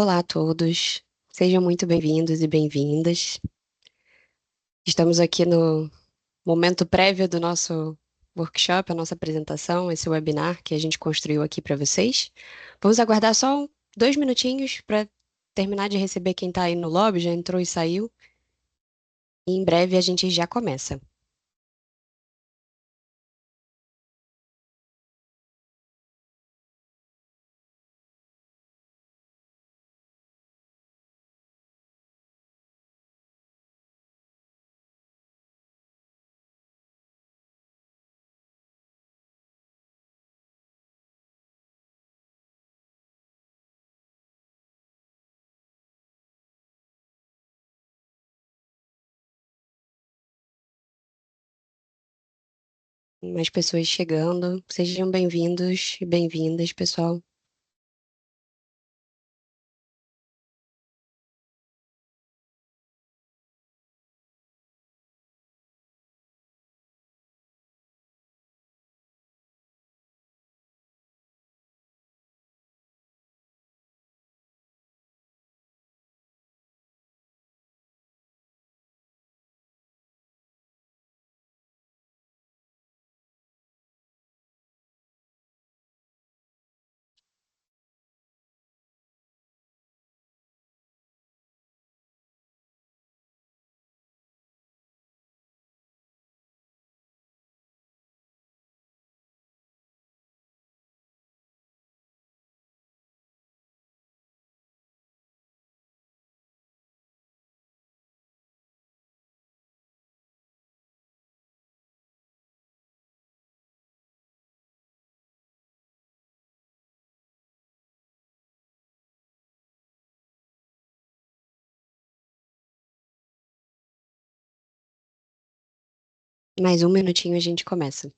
Olá a todos, sejam muito bem-vindos e bem-vindas. Estamos aqui no momento prévio do nosso workshop, a nossa apresentação, esse webinar que a gente construiu aqui para vocês. Vamos aguardar só 2 minutinhos para terminar de receber quem está aí no lobby, já entrou e saiu, e em breve a gente já começa. Mais pessoas chegando, sejam bem-vindos e bem-vindas, pessoal. Mais um minutinho a gente começa.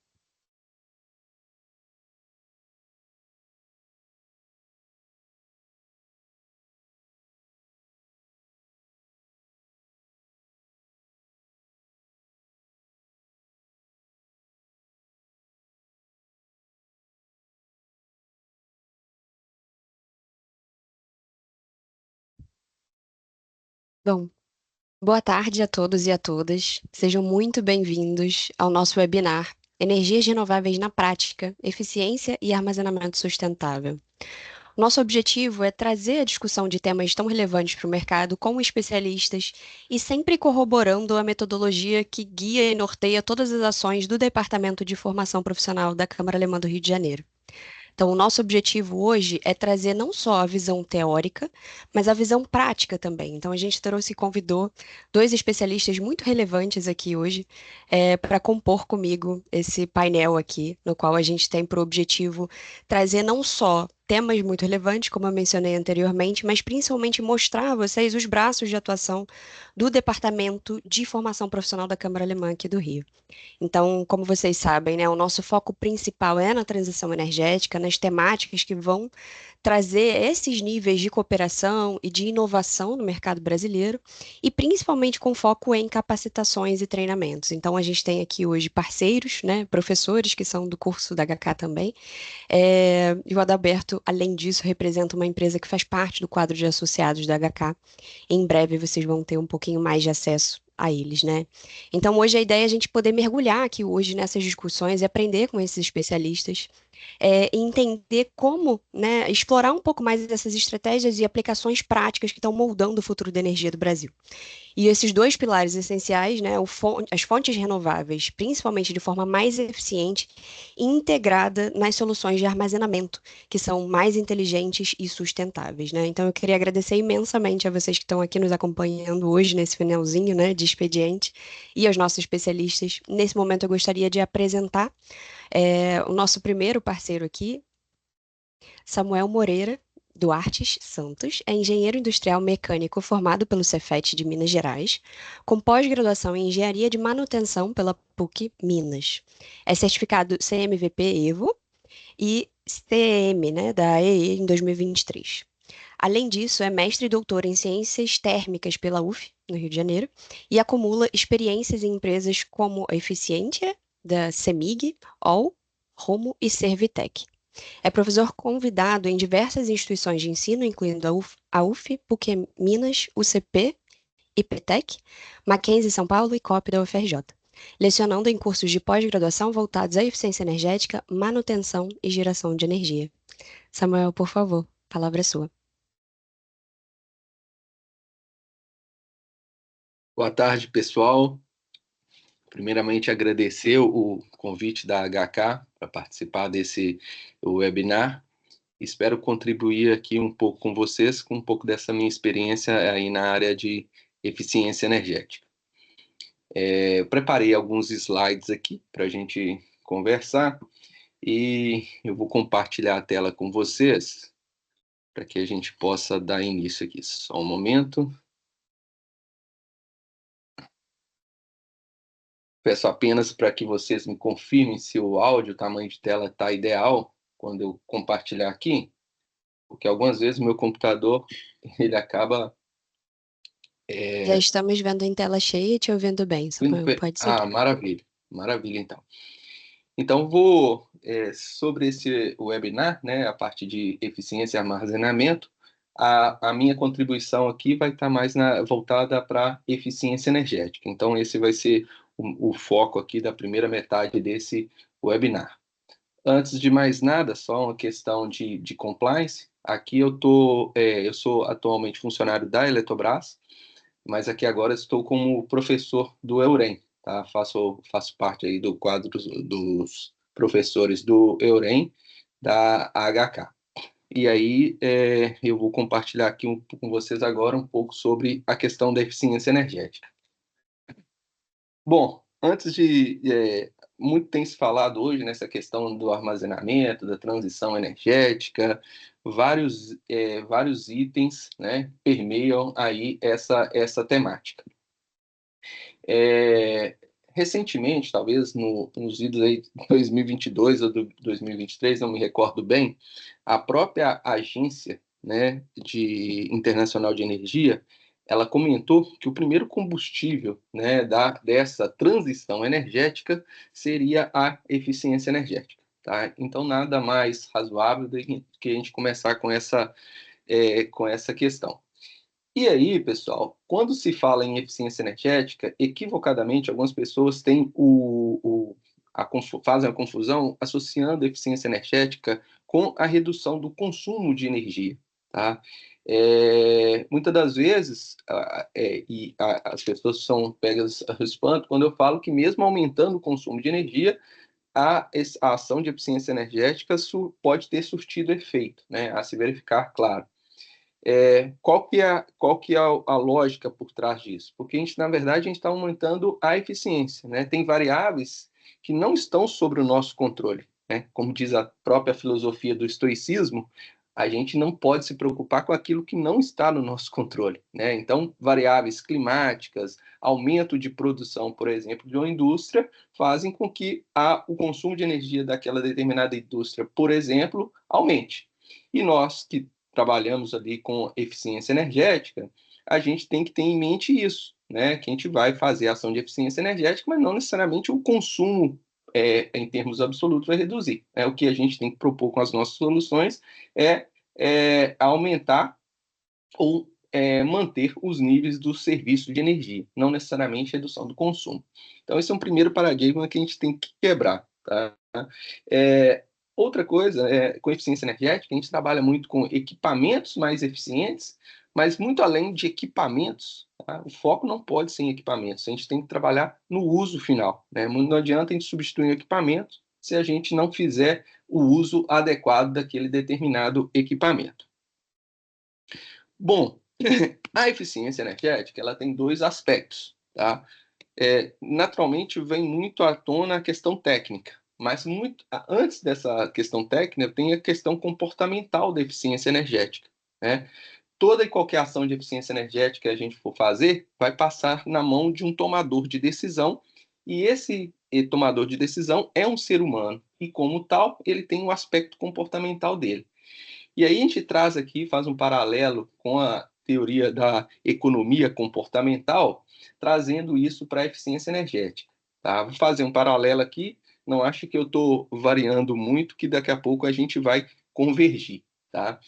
Bom, boa tarde a todos e a todas. Sejam muito bem-vindos ao nosso webinar Energias Renováveis na Prática, Eficiência e Armazenamento Sustentável. Nosso objetivo é trazer a discussão de temas tão relevantes para o mercado com especialistas e sempre corroborando a metodologia que guia e norteia todas as ações do Departamento de Formação Profissional da Câmara Alemã do Rio de Janeiro. Então, o nosso objetivo hoje é trazer não só a visão teórica, mas a visão prática também. Então, a gente trouxe e convidou dois especialistas muito relevantes aqui hoje, para compor comigo esse painel aqui, no qual a gente tem por objetivo trazer não só temas muito relevantes, como eu mencionei anteriormente, mas principalmente mostrar a vocês os braços de atuação do Departamento de Formação Profissional da Câmara Alemã aqui do Rio. Então, como vocês sabem, né, o nosso foco principal é na transição energética, nas temáticas que vão trazer esses níveis de cooperação e de inovação no mercado brasileiro, e principalmente com foco em capacitações e treinamentos. Então, a gente tem aqui hoje parceiros, né, professores que são do curso da HK também, e o Adalberto, além disso, representa uma empresa que faz parte do quadro de associados da HK. Em breve vocês vão ter um pouquinho mais de acesso a eles, né? Então, hoje a ideia é a gente poder mergulhar aqui hoje nessas discussões e aprender com esses especialistas, e entender como, né, explorar um pouco mais essas estratégias e aplicações práticas que estão moldando o futuro da energia do Brasil. E esses dois pilares essenciais, né, as fontes renováveis, principalmente de forma mais eficiente e integrada nas soluções de armazenamento, que são mais inteligentes e sustentáveis, né? Então, eu queria agradecer imensamente a vocês que estão aqui nos acompanhando hoje nesse finalzinho, né, de expediente, e aos nossos especialistas. Nesse momento, eu gostaria de apresentar, o nosso primeiro parceiro aqui, Samuel Moreira Duartes Santos é engenheiro industrial mecânico formado pelo Cefet de Minas Gerais, com pós-graduação em engenharia de manutenção pela PUC Minas. É certificado CMVP Evo e CEM, né, da EE em 2023. Além disso, é mestre e doutor em ciências térmicas pela UF, no Rio de Janeiro, e acumula experiências em empresas como a Eficientia, da CEMIG, OL, Romo e Servitec. É professor convidado em diversas instituições de ensino, incluindo a UF, PUC Minas, UCP, IPTEC, Mackenzie São Paulo e COP da UFRJ, lecionando em cursos de pós-graduação voltados à eficiência energética, manutenção e geração de energia. Samuel, por favor, a palavra é sua. Boa tarde, pessoal. Primeiramente, agradecer o convite da HK para participar desse webinar. Espero contribuir aqui um pouco com vocês, com um pouco dessa minha experiência aí na área de eficiência energética. Eu preparei alguns slides aqui para a gente conversar e eu vou compartilhar a tela com vocês para que a gente possa dar início aqui. Só um momento. Peço apenas para que vocês me confirmem se o áudio, o tamanho de tela está ideal quando eu compartilhar aqui, porque algumas vezes o meu computador ele acaba Já estamos vendo em tela cheia e te ouvindo bem, Samuel. Pode seguir. maravilha, maravilha então. Então vou sobre esse webinar, né, a parte de eficiência e armazenamento, a minha contribuição aqui vai estar mais voltada para eficiência energética. Então esse vai ser o foco aqui da primeira metade desse webinar. Antes de mais nada, só uma questão de compliance. Aqui eu sou atualmente funcionário da Eletrobras, mas aqui agora estou como professor do EUREM, tá? Faço parte aí do quadro dos professores do EUREM, da HK. E aí eu vou compartilhar aqui com vocês agora um pouco sobre a questão da eficiência energética. Bom, muito tem se falado hoje nessa questão do armazenamento, da transição energética, vários itens, né, permeiam aí essa temática. Recentemente, talvez nos idos aí de 2022 ou 2023, não me recordo bem, a própria agência, né, internacional de energia, ela comentou que o primeiro combustível, né, dessa transição energética seria a eficiência energética. Tá? Então, nada mais razoável do que a gente começar com essa questão. E aí, pessoal, quando se fala em eficiência energética, equivocadamente, algumas pessoas têm fazem a confusão associando a eficiência energética com a redução do consumo de energia. Tá? Muitas das vezes, as pessoas são pegas ao espanto quando eu falo que mesmo aumentando o consumo de energia, a ação de eficiência energética pode ter surtido efeito, né? A se verificar, claro. Qual que é a lógica por trás disso? Porque na verdade, a gente está aumentando a eficiência, né? Tem variáveis que não estão sob o nosso controle, né? Como diz a própria filosofia do estoicismo, a gente não pode se preocupar com aquilo que não está no nosso controle, né? Então, variáveis climáticas, aumento de produção, por exemplo, de uma indústria, fazem com que o consumo de energia daquela determinada indústria, por exemplo, aumente. E nós que trabalhamos ali com eficiência energética, a gente tem que ter em mente isso, né? Que a gente vai fazer ação de eficiência energética, mas não necessariamente o consumo em termos absolutos vai reduzir. O que a gente tem que propor com as nossas soluções aumentar ou manter os níveis do serviço de energia, não necessariamente redução do consumo. Então, esse é um primeiro paradigma que a gente tem que quebrar. Tá? Outra coisa, com eficiência energética, a gente trabalha muito com equipamentos mais eficientes, mas muito além de equipamentos, tá? O foco não pode ser em equipamentos, a gente tem que trabalhar no uso final. Né? Não adianta a gente substituir um equipamento se a gente não fizer o uso adequado daquele determinado equipamento. Bom, a eficiência energética ela tem dois aspectos. Tá? Naturalmente, vem muito à tona a questão técnica, mas antes dessa questão técnica, tem a questão comportamental da eficiência energética. Né? Toda e qualquer ação de eficiência energética que a gente for fazer vai passar na mão de um tomador de decisão, e esse tomador de decisão é um ser humano, e como tal, ele tem um aspecto comportamental dele. E aí a gente traz aqui, faz um paralelo com a teoria da economia comportamental, trazendo isso para a eficiência energética. Tá? Vou fazer um paralelo aqui. Não acho que eu estou variando muito, que daqui a pouco a gente vai convergir, tá?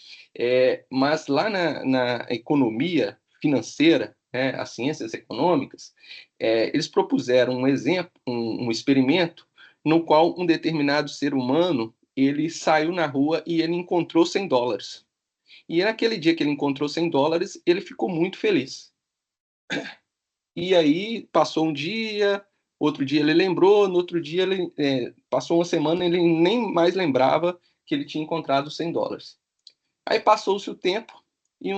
Mas lá na economia financeira, né, as ciências econômicas, eles propuseram um exemplo, um experimento no qual um determinado ser humano ele saiu na rua e ele encontrou US$ 100. E naquele dia que ele encontrou US$ 100, ele ficou muito feliz. E aí passou um dia, outro dia ele lembrou, no outro dia ele passou uma semana, ele nem mais lembrava que ele tinha encontrado US$ 100. Aí passou-se o tempo e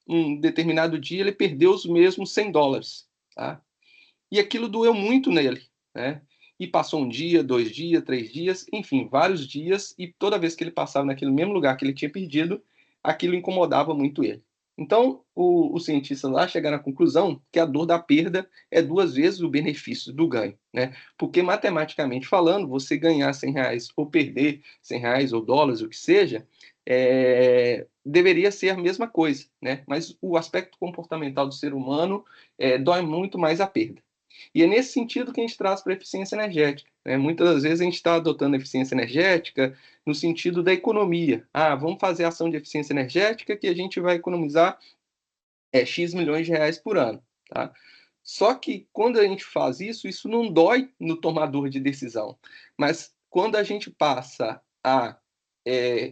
um determinado dia ele perdeu os mesmos US$ 100, tá? E aquilo doeu muito nele, né? E passou um dia, 2 dias, 3 dias, enfim, vários dias, e toda vez que ele passava naquele mesmo lugar que ele tinha perdido, aquilo incomodava muito ele. Então, os cientistas lá chegaram à conclusão que a dor da perda é 2 vezes o benefício do ganho, né? Porque, matematicamente falando, você ganhar R$ 100 ou perder R$ 100 ou dólares, o que seja, deveria ser a mesma coisa, né? Mas o aspecto comportamental do ser humano dói muito mais a perda. E é nesse sentido que a gente traz para a eficiência energética, né? Muitas das vezes a gente está adotando a eficiência energética no sentido da economia. Ah, vamos fazer ação de eficiência energética que a gente vai economizar X milhões de reais por ano. Tá? Só que quando a gente faz isso, isso não dói no tomador de decisão. Mas quando a gente passa a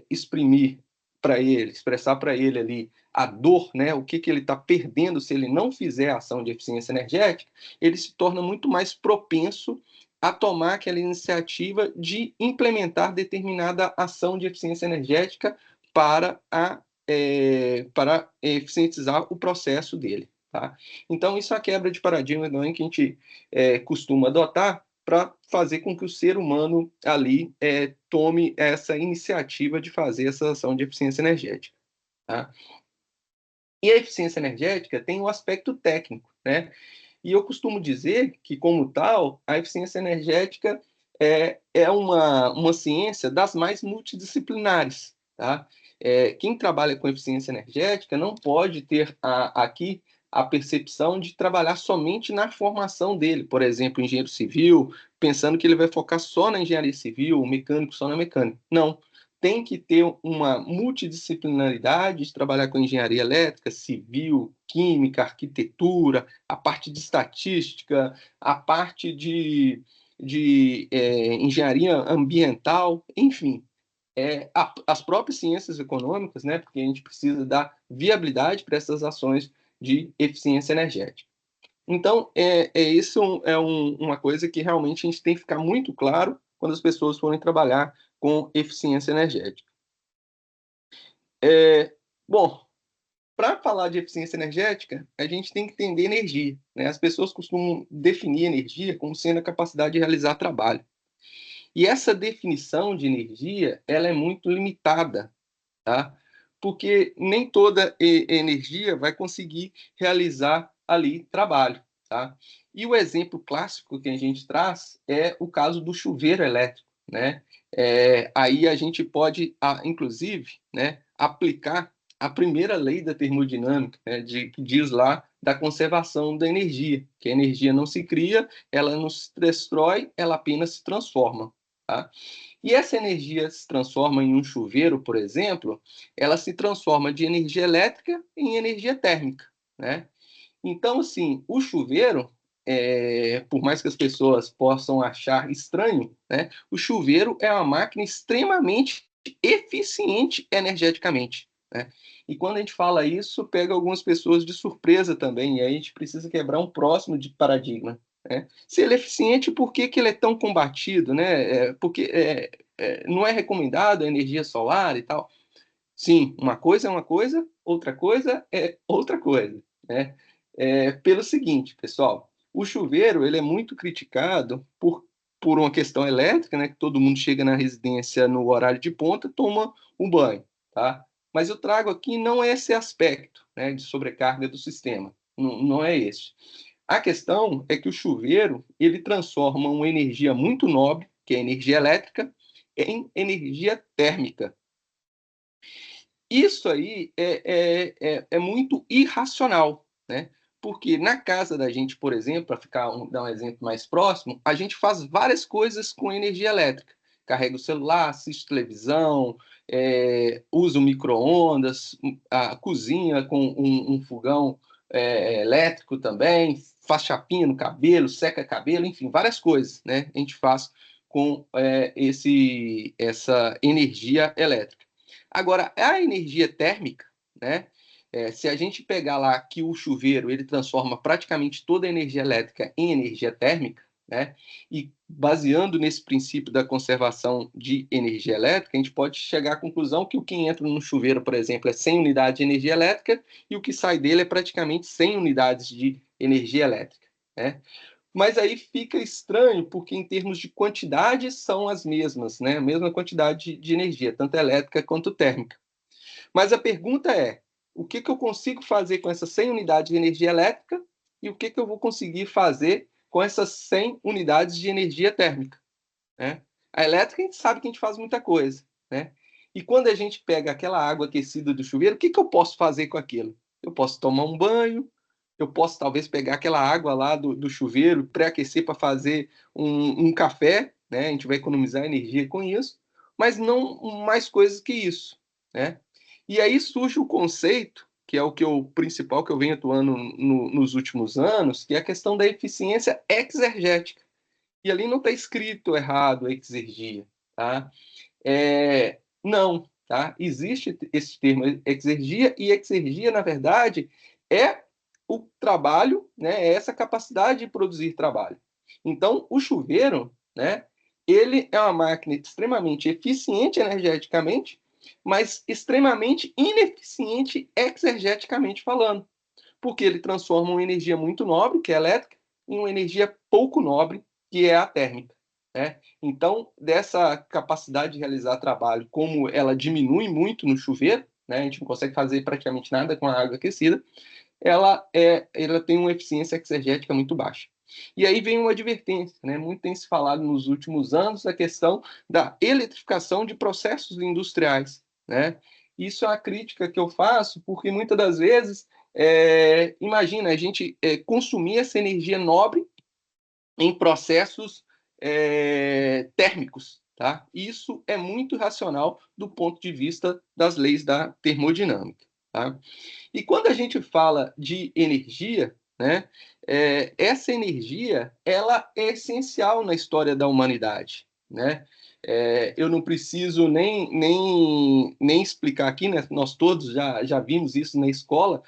exprimir para ele, expressar para ele ali a dor, né, o que ele está perdendo se ele não fizer a ação de eficiência energética, ele se torna muito mais propenso a tomar aquela iniciativa de implementar determinada ação de eficiência energética para para eficientizar o processo dele. Tá? Então, isso é a quebra de paradigma que a gente costuma adotar para fazer com que o ser humano ali tome essa iniciativa de fazer essa ação de eficiência energética. Tá? E a eficiência energética tem um aspecto técnico, né? E eu costumo dizer que, como tal, a eficiência energética é uma ciência das mais multidisciplinares. Tá? Quem trabalha com eficiência energética não pode ter aqui a percepção de trabalhar somente na formação dele, por exemplo, engenheiro civil, pensando que ele vai focar só na engenharia civil, o mecânico só na mecânica. Não. Tem que ter uma multidisciplinaridade de trabalhar com engenharia elétrica, civil, química, arquitetura, a parte de estatística, a parte de engenharia ambiental, enfim, as próprias ciências econômicas, né, porque a gente precisa dar viabilidade para essas ações de eficiência energética. Então, isso uma coisa que realmente a gente tem que ficar muito claro quando as pessoas forem trabalhar com eficiência energética. Bom, para falar de eficiência energética, a gente tem que entender energia, né? As pessoas costumam definir energia como sendo a capacidade de realizar trabalho. E essa definição de energia, ela é muito limitada, tá? Porque nem toda energia vai conseguir realizar ali trabalho, tá? E o exemplo clássico que a gente traz é o caso do chuveiro elétrico, né? Aí a gente pode, inclusive, né, aplicar a primeira lei da termodinâmica, né, que diz lá da conservação da energia, que a energia não se cria, ela não se destrói, ela apenas se transforma, tá? E essa energia se transforma em um chuveiro, por exemplo, ela se transforma de energia elétrica em energia térmica, né? Então, assim, o chuveiro, por mais que as pessoas possam achar estranho, né, o chuveiro é uma máquina extremamente eficiente energeticamente, né? E quando a gente fala isso, pega algumas pessoas de surpresa também, e aí a gente precisa quebrar um próximo de paradigma, né? Se ele é eficiente, por que ele é tão combatido, né? Porque não é recomendado a energia solar e tal. Sim, uma coisa é uma coisa, outra coisa é outra coisa, né? Pelo seguinte, pessoal, o chuveiro ele é muito criticado por uma questão elétrica, né? Que todo mundo chega na residência no horário de ponta, toma um banho, tá? Mas eu trago aqui não é esse aspecto, né, de sobrecarga do sistema, não é esse. A questão é que o chuveiro ele transforma uma energia muito nobre, que é a energia elétrica, em energia térmica. Isso aí é muito irracional, né? Porque na casa da gente, por exemplo, para dar um exemplo mais próximo, a gente faz várias coisas com energia elétrica. Carrega o celular, assiste televisão, usa o micro-ondas, a cozinha com um fogão elétrico também, faz chapinha no cabelo, seca cabelo, enfim, várias coisas, né? A gente faz com essa energia elétrica. Agora, a energia térmica, né? Se a gente pegar lá que o chuveiro ele transforma praticamente toda a energia elétrica em energia térmica, né? E baseando nesse princípio da conservação de energia elétrica, a gente pode chegar à conclusão que o que entra no chuveiro, por exemplo, é 100 unidades de energia elétrica e o que sai dele é praticamente 100 unidades de energia elétrica, né? Mas aí fica estranho, porque em termos de quantidade são as mesmas, né? A mesma quantidade de energia, tanto elétrica quanto térmica. Mas a pergunta é, o que eu consigo fazer com essas 100 unidades de energia elétrica e o que eu vou conseguir fazer com essas 100 unidades de energia térmica, né? A elétrica a gente sabe que a gente faz muita coisa, né? E quando a gente pega aquela água aquecida do chuveiro, o que eu posso fazer com aquilo? Eu posso tomar um banho, eu posso talvez pegar aquela água lá do chuveiro, pré-aquecer para fazer um café, né? A gente vai economizar energia com isso, mas não mais coisas que isso, né? E aí surge o conceito, que é o principal que eu venho atuando nos últimos anos, que é a questão da eficiência exergética. E ali não está escrito errado exergia, tá? Não, tá? Existe esse termo exergia, e exergia, na verdade, é o trabalho, né? É essa capacidade de produzir trabalho. Então, o chuveiro, né? Ele é uma máquina extremamente eficiente energeticamente, mas extremamente ineficiente exergeticamente falando, porque ele transforma uma energia muito nobre, que é elétrica, em uma energia pouco nobre, que é a térmica, né? Então, dessa capacidade de realizar trabalho, como ela diminui muito no chuveiro, né? A gente não consegue fazer praticamente nada com a água aquecida, ela tem uma eficiência exergética muito baixa. E aí vem uma advertência, né? Muito tem se falado nos últimos anos da questão da eletrificação de processos industriais, né? Isso é uma crítica que eu faço, porque muitas das vezes, imagina, a gente consumir essa energia nobre em processos térmicos, tá? Isso é muito racional do ponto de vista das leis da termodinâmica, tá? E quando a gente fala de energia, né, essa energia ela é essencial na história da humanidade, né? Eu não preciso nem explicar aqui, né? Nós todos já vimos isso na escola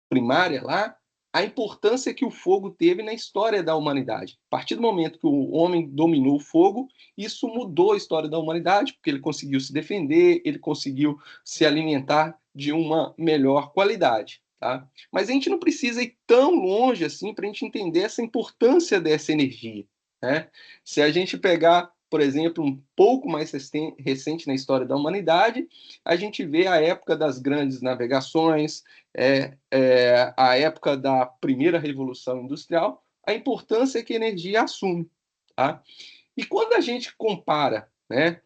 primária lá, a importância que o fogo teve na história da humanidade. A partir do momento que o homem dominou o fogo, isso mudou a história da humanidade, porque ele conseguiu se defender, ele conseguiu se alimentar de uma melhor qualidade. Tá? Mas a gente não precisa ir tão longe assim para a gente entender essa importância dessa energia, né? Se a gente pegar, por exemplo, um pouco mais recente na história da humanidade, a gente vê a época das grandes navegações, a época da primeira revolução industrial, a importância que a energia assume. Tá? E quando a gente compara, né,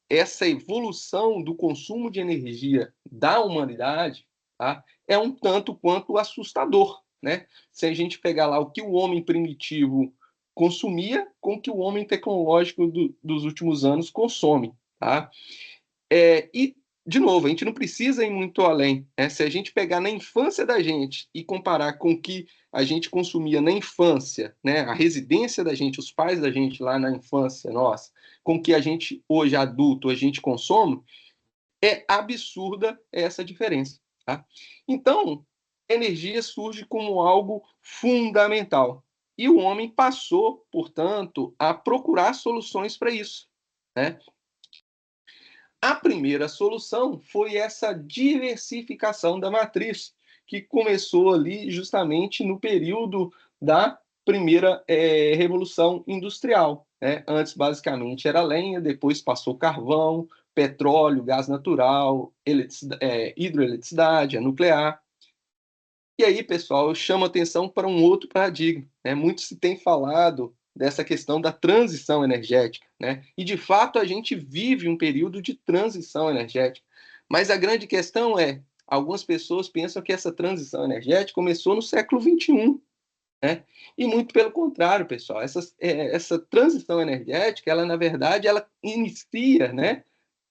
essa evolução do consumo de energia da humanidade, tá, é um tanto quanto assustador. Né? Se a gente pegar lá o que o homem primitivo consumia com o que o homem tecnológico dos últimos anos consome. Tá? E, de novo, a gente não precisa ir muito além, né? Se a gente pegar na infância da gente e comparar com o que a gente consumia na infância, né? A residência da gente, os pais da gente lá na infância, nossa, com o que a gente, hoje adulto, a gente consome, é absurda essa diferença. Tá? Então, energia surge como algo fundamental. E o homem passou, portanto, a procurar soluções para isso. Né? A primeira solução foi essa diversificação da matriz, que começou ali justamente no período da primeira revolução industrial. Né? Antes, basicamente, era lenha, depois passou carvão, petróleo, gás natural, hidroeletricidade, a nuclear. E aí, pessoal, eu chamo atenção para um outro paradigma. Né? Muito se tem falado dessa questão da transição energética. Né? E, de fato, a gente vive um período de transição energética. Mas a grande questão é, algumas pessoas pensam que essa transição energética começou no século XXI, né? E muito pelo contrário, pessoal. Essa transição energética, ela, na verdade, ela inicia, né,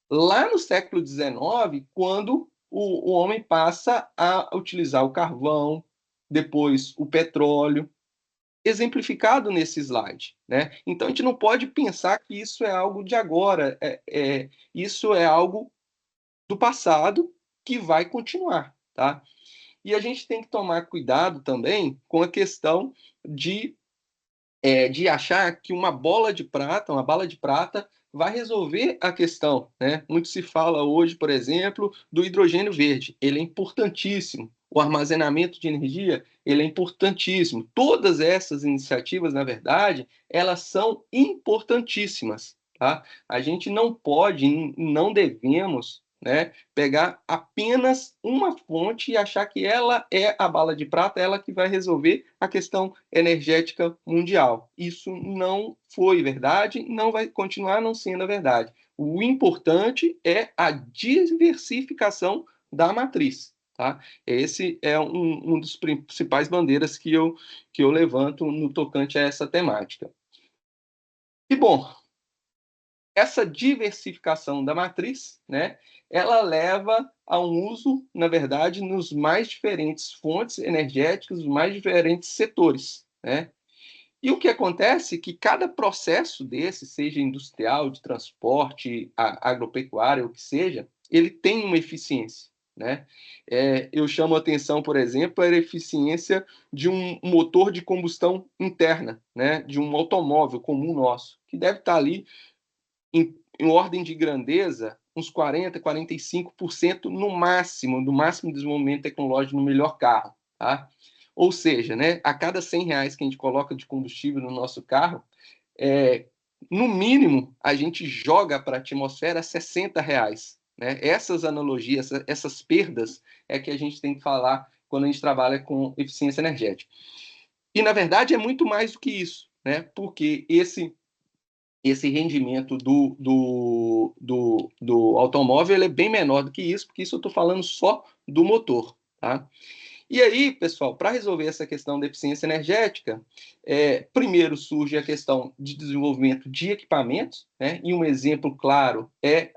lá no século XIX, quando o homem passa a utilizar o carvão, depois o petróleo, exemplificado nesse slide, né? Então a gente não pode pensar que isso é algo de agora, isso é algo do passado que vai continuar, tá? E a gente tem que tomar cuidado também com a questão de, de achar que uma bala de prata, vai resolver a questão, né? Muito se fala hoje, por exemplo, do hidrogênio verde. Ele é importantíssimo. O armazenamento de energia, ele é importantíssimo. Todas essas iniciativas, na verdade, elas são importantíssimas, tá? A gente não pode, não devemos, né, pegar apenas uma fonte e achar que ela é a bala de prata, ela que vai resolver a questão energética mundial. Isso não foi verdade, não vai continuar não sendo a verdade. O importante é a diversificação da matriz. Tá? Esse é um dos principais bandeiras que eu levanto no tocante a essa temática. E, bom, essa diversificação da matriz, né, ela leva a um uso, na verdade, nos mais diferentes fontes energéticas, nos mais diferentes setores, né? E o que acontece é que cada processo desse, seja industrial, de transporte, agropecuário, o que seja, ele tem uma eficiência, né? Eu chamo a atenção, por exemplo, para a eficiência de um motor de combustão interna, né? De um automóvel comum nosso, que deve estar ali em ordem de grandeza, uns 40, 45% no máximo, do máximo desenvolvimento tecnológico no melhor carro, tá? Ou seja, né, a cada R$ 100 que a gente coloca de combustível no nosso carro, no mínimo, a gente joga para a atmosfera R$ 60. Né? Essas analogias, essas perdas, é que a gente tem que falar quando a gente trabalha com eficiência energética. E, na verdade, é muito mais do que isso, né? Porque esse rendimento do automóvel ele é bem menor do que isso, porque isso eu estou falando só do motor. Tá? E aí, pessoal, para resolver essa questão da eficiência energética, primeiro surge a questão de desenvolvimento de equipamentos, né? E um exemplo claro é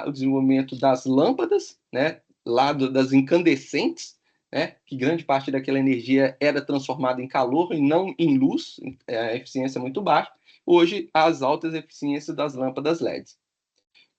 o desenvolvimento das lâmpadas, né? Das incandescentes, né? Que grande parte daquela energia era transformada em calor e não em luz, a eficiência é muito baixa. Hoje, as altas eficiências das lâmpadas LEDs.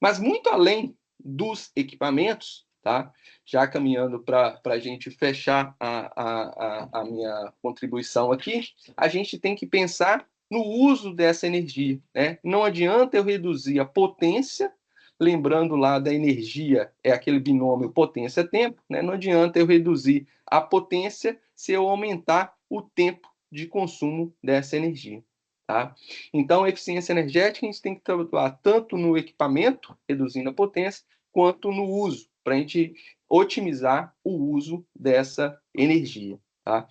Mas muito além dos equipamentos, tá? Já caminhando para a gente fechar a minha contribuição aqui, a gente tem que pensar no uso dessa energia, né? Não adianta eu reduzir a potência, lembrando lá da energia, é aquele binômio potência-tempo, né? Não adianta eu reduzir a potência se eu aumentar o tempo de consumo dessa energia. Tá? Então, a eficiência energética a gente tem que trabalhar tanto no equipamento, reduzindo a potência, quanto no uso, para a gente otimizar o uso dessa energia. Tá?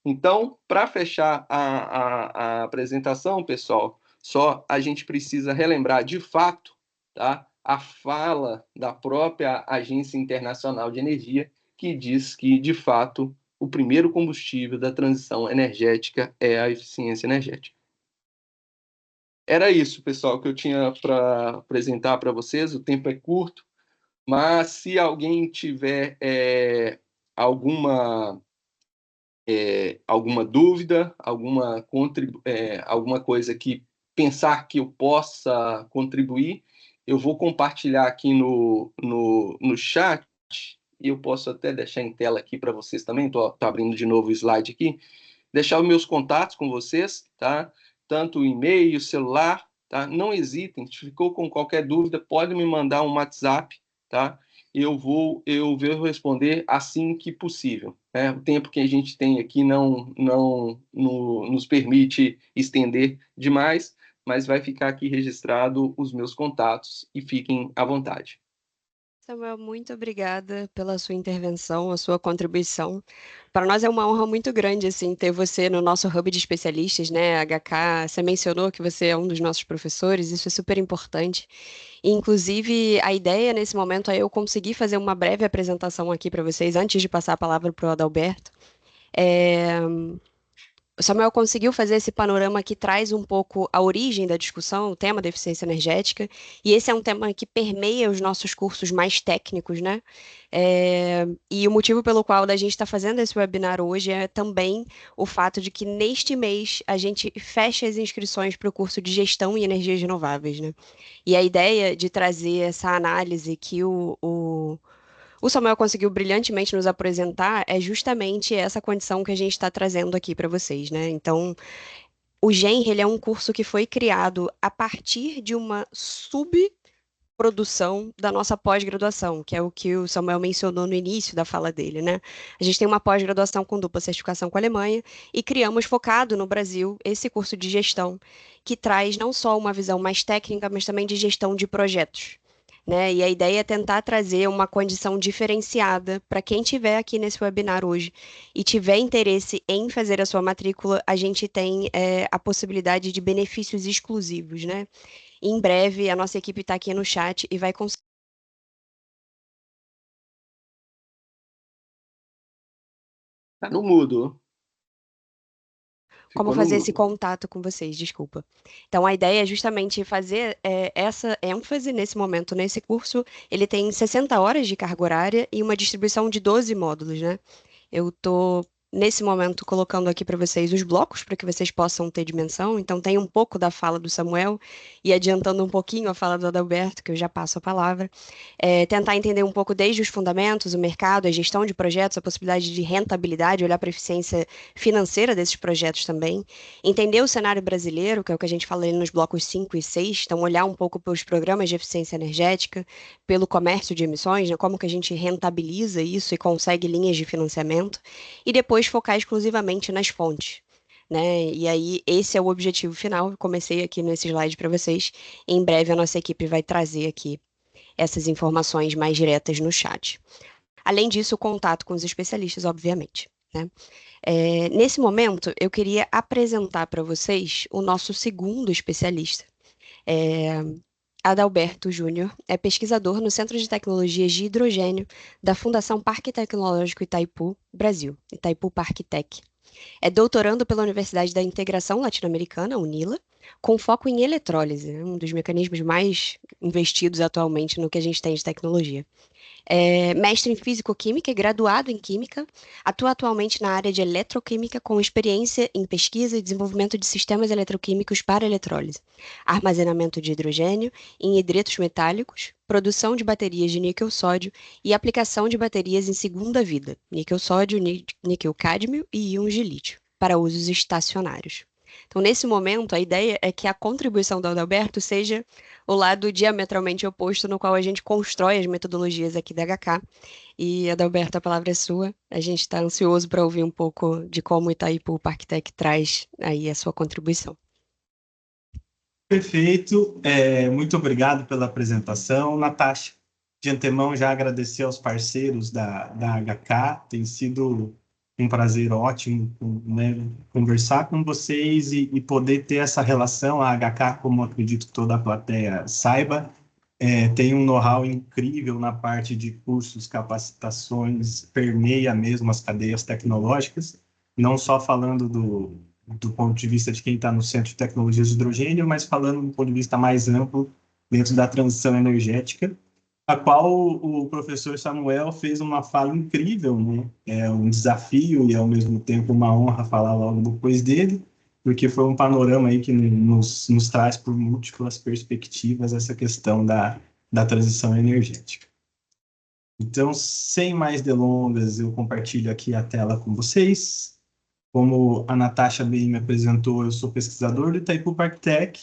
Então, para fechar a apresentação, pessoal, só a gente precisa relembrar de fato, tá, a fala da própria Agência Internacional de Energia, que diz que, de fato, o primeiro combustível da transição energética é a eficiência energética. Era isso, pessoal, que eu tinha para apresentar para vocês. O tempo é curto, mas se alguém tiver alguma alguma dúvida, alguma coisa que pensar que eu possa contribuir, eu vou compartilhar aqui no chat e eu posso até deixar em tela aqui para vocês também. Estou abrindo de novo o slide aqui. Deixar os meus contatos com vocês, tá? Tanto o e-mail, celular, tá? Não hesitem, se ficou com qualquer dúvida, pode me mandar um WhatsApp, tá? Eu vou responder assim que possível. Né? O tempo que a gente tem aqui não nos permite estender demais, mas vai ficar aqui registrado os meus contatos e fiquem à vontade. Samuel, muito obrigada pela sua intervenção, a sua contribuição. Para nós é uma honra muito grande, assim, ter você no nosso hub de especialistas, né, HK. Você mencionou que você é um dos nossos professores, isso é super importante. E, inclusive, a ideia nesse momento é eu conseguir fazer uma breve apresentação aqui para vocês, antes de passar a palavra para o Adalberto. É, O Samuel conseguiu fazer esse panorama que traz um pouco a origem da discussão, o tema da eficiência energética, e esse é um tema que permeia os nossos cursos mais técnicos, né? E o motivo pelo qual a gente está fazendo esse webinar hoje é também o fato de que neste mês a gente fecha as inscrições para o curso de Gestão em Energias Renováveis, né? E a ideia de trazer essa análise que o Samuel conseguiu brilhantemente nos apresentar é justamente essa condição que a gente está trazendo aqui para vocês, né? Então, o GENR, ele é um curso que foi criado a partir de uma subprodução da nossa pós-graduação, que é o que o Samuel mencionou no início da fala dele, né? A gente tem uma pós-graduação com dupla certificação com a Alemanha e criamos, focado no Brasil, esse curso de gestão, que traz não só uma visão mais técnica, mas também de gestão de projetos. Né? E a ideia é tentar trazer uma condição diferenciada para quem estiver aqui nesse webinar hoje e tiver interesse em fazer a sua matrícula, a gente tem a possibilidade de benefícios exclusivos, né? Em breve, a nossa equipe está aqui no chat e vai conseguir. Tá no mudo. Como Ficou no fazer esse mudo. contato com vocês, desculpa. Então, a ideia é justamente fazer essa ênfase nesse momento, nesse curso. Ele tem 60 horas de carga horária e uma distribuição de 12 módulos, né? Eu estou, nesse momento, colocando aqui para vocês os blocos para que vocês possam ter dimensão. Então, tem um pouco da fala do Samuel e adiantando um pouquinho a fala do Adalberto, que eu já passo a palavra. Tentar entender um pouco desde os fundamentos, o mercado, a gestão de projetos, a possibilidade de rentabilidade, olhar para a eficiência financeira desses projetos também. Entender o cenário brasileiro, que é o que a gente fala ali nos blocos 5 e 6. Então, olhar um pouco pelos programas de eficiência energética, pelo comércio de emissões, né, como que a gente rentabiliza isso e consegue linhas de financiamento, e depois focar exclusivamente nas fontes. Né? E aí, esse é o objetivo final. Eu comecei aqui nesse slide para vocês. Em breve, a nossa equipe vai trazer aqui essas informações mais diretas no chat. Além disso, o contato com os especialistas, obviamente. Né? Nesse momento, eu queria apresentar para vocês o nosso segundo especialista. É, Adalberto Júnior é pesquisador no Centro de Tecnologias de Hidrogênio da Fundação Parque Tecnológico Itaipu, Brasil, Itaipu Parktec. É doutorando pela Universidade da Integração Latino-Americana, UNILA, com foco em eletrólise, né, um dos mecanismos mais investidos atualmente no que a gente tem de tecnologia. Mestre em Físico-Química e graduado em Química, atua atualmente na área de eletroquímica com experiência em pesquisa e desenvolvimento de sistemas eletroquímicos para eletrólise, armazenamento de hidrogênio em hidretos metálicos, produção de baterias de níquel-sódio e aplicação de baterias em segunda vida, níquel-sódio, níquel-cádmio e íons de lítio, para usos estacionários. Então, nesse momento, a ideia é que a contribuição do Adalberto seja o lado diametralmente oposto no qual a gente constrói as metodologias aqui da HK. E, Adalberto, a palavra é sua. A gente está ansioso para ouvir um pouco de como o Itaipu Parktec traz aí a sua contribuição. Perfeito, muito obrigado pela apresentação, Natasha. De antemão, já agradecer aos parceiros da HK, tem sido um prazer ótimo, né, conversar com vocês e poder ter essa relação. A HK, como acredito que toda a plateia saiba, tem um know-how incrível na parte de cursos, capacitações, permeia mesmo as cadeias tecnológicas, não só falando do ponto de vista de quem está no Centro de Tecnologias de Hidrogênio, mas falando do ponto de vista mais amplo dentro da transição energética, a qual o professor Samuel fez uma fala incrível, né? É um desafio e, ao mesmo tempo, uma honra falar logo depois dele, porque foi um panorama aí que nos traz por múltiplas perspectivas essa questão da transição energética. Então, sem mais delongas, eu compartilho aqui a tela com vocês. Como a Natasha bem me apresentou, eu sou pesquisador do Itaipu Parktec.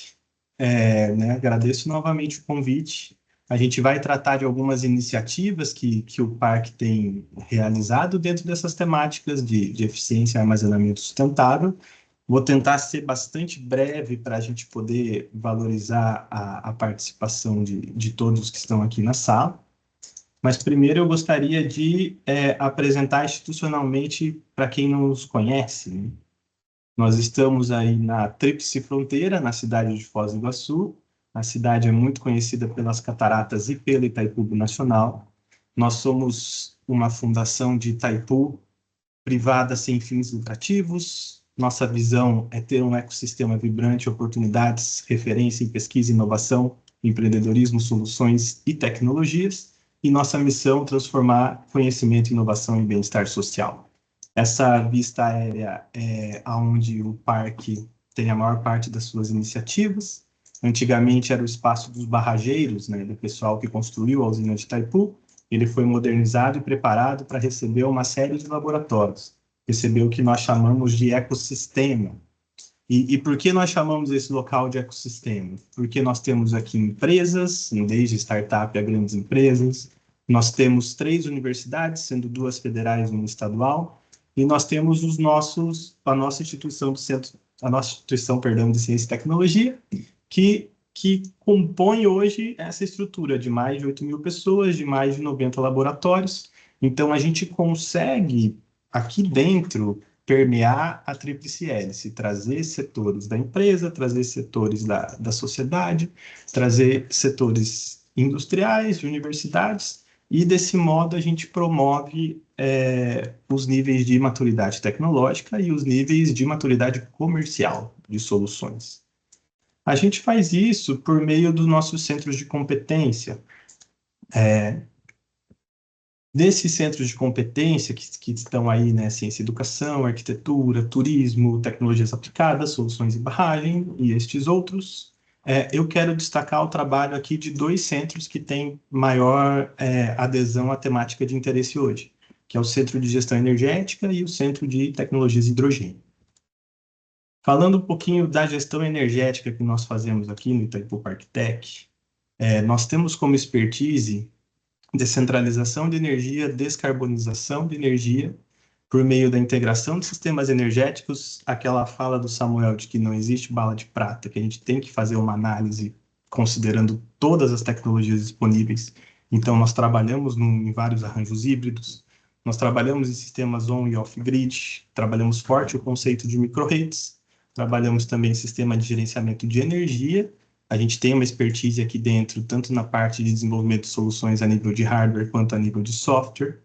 Né, agradeço novamente o convite. A gente vai tratar de algumas iniciativas que o parque tem realizado dentro dessas temáticas de eficiência e armazenamento sustentável. Vou tentar ser bastante breve para a gente poder valorizar a participação de todos que estão aqui na sala. Mas primeiro eu gostaria de apresentar institucionalmente para quem não nos conhece, né? Nós estamos aí na tríplice fronteira, na cidade de Foz do Iguaçu. A cidade é muito conhecida pelas cataratas e pelo Itaipu Nacional. Nós somos uma fundação de Itaipu, privada sem fins lucrativos. Nossa visão é ter um ecossistema vibrante, oportunidades, referência em pesquisa, inovação, empreendedorismo, soluções e tecnologias. E nossa missão, transformar conhecimento, inovação em bem-estar social. Essa vista aérea é onde o parque tem a maior parte das suas iniciativas. Antigamente era o espaço dos barrageiros, né, do pessoal que construiu a usina de Itaipu. Ele foi modernizado e preparado para receber uma série de laboratórios. Recebeu o que nós chamamos de ecossistema. E por que nós chamamos esse local de ecossistema? Porque nós temos aqui empresas, desde startup a grandes empresas. Nós temos 3 universidades, sendo 2 federais e uma estadual. E nós temos a nossa instituição de ciência e tecnologia, que compõe hoje essa estrutura de mais de 8 mil pessoas, de mais de 90 laboratórios. Então, a gente consegue, aqui dentro, permear a tríplice hélice, trazer setores da empresa, trazer setores da sociedade, trazer setores industriais, de universidades, e desse modo a gente promove os níveis de maturidade tecnológica e os níveis de maturidade comercial de soluções. A gente faz isso por meio dos nossos centros de competência. Desses centros de competência que estão aí, né, ciência e educação, arquitetura, turismo, tecnologias aplicadas, soluções de barragem e estes outros, eu quero destacar o trabalho aqui de 2 centros que têm maior adesão à temática de interesse hoje, que é o Centro de Gestão Energética e o Centro de Tecnologias de Hidrogênio. Falando um pouquinho da gestão energética que nós fazemos aqui no Itaipu ParkTech, nós temos como expertise descentralização de energia, descarbonização de energia, por meio da integração de sistemas energéticos, aquela fala do Samuel de que não existe bala de prata, que a gente tem que fazer uma análise considerando todas as tecnologias disponíveis. Então, nós trabalhamos em vários arranjos híbridos, nós trabalhamos em sistemas on e off-grid, trabalhamos forte o conceito de micro-redes, trabalhamos também em sistema de gerenciamento de energia. A gente tem uma expertise aqui dentro, tanto na parte de desenvolvimento de soluções a nível de hardware, quanto a nível de software.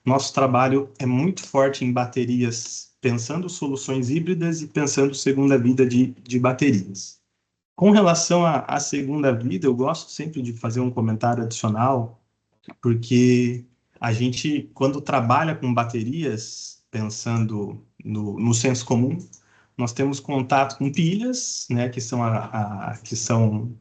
Nosso trabalho é muito forte em baterias, pensando soluções híbridas e pensando segunda vida de baterias. Com relação à segunda vida, eu gosto sempre de fazer um comentário adicional, porque a gente, quando trabalha com baterias, pensando no senso comum, nós temos contato com pilhas, né, que são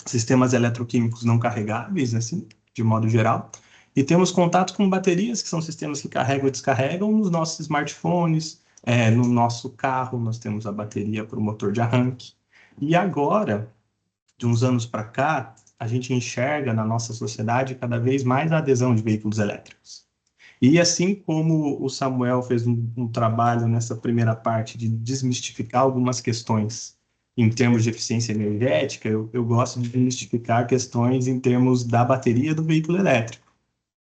sistemas eletroquímicos não carregáveis, assim, de modo geral, e temos contato com baterias, que são sistemas que carregam e descarregam nos nossos smartphones, no nosso carro, nós temos a bateria para o motor de arranque. E agora, de uns anos para cá, a gente enxerga na nossa sociedade cada vez mais a adesão de veículos elétricos. E assim como o Samuel fez um trabalho nessa primeira parte de desmistificar algumas questões em termos de eficiência energética, eu gosto de desmistificar questões em termos da bateria do veículo elétrico.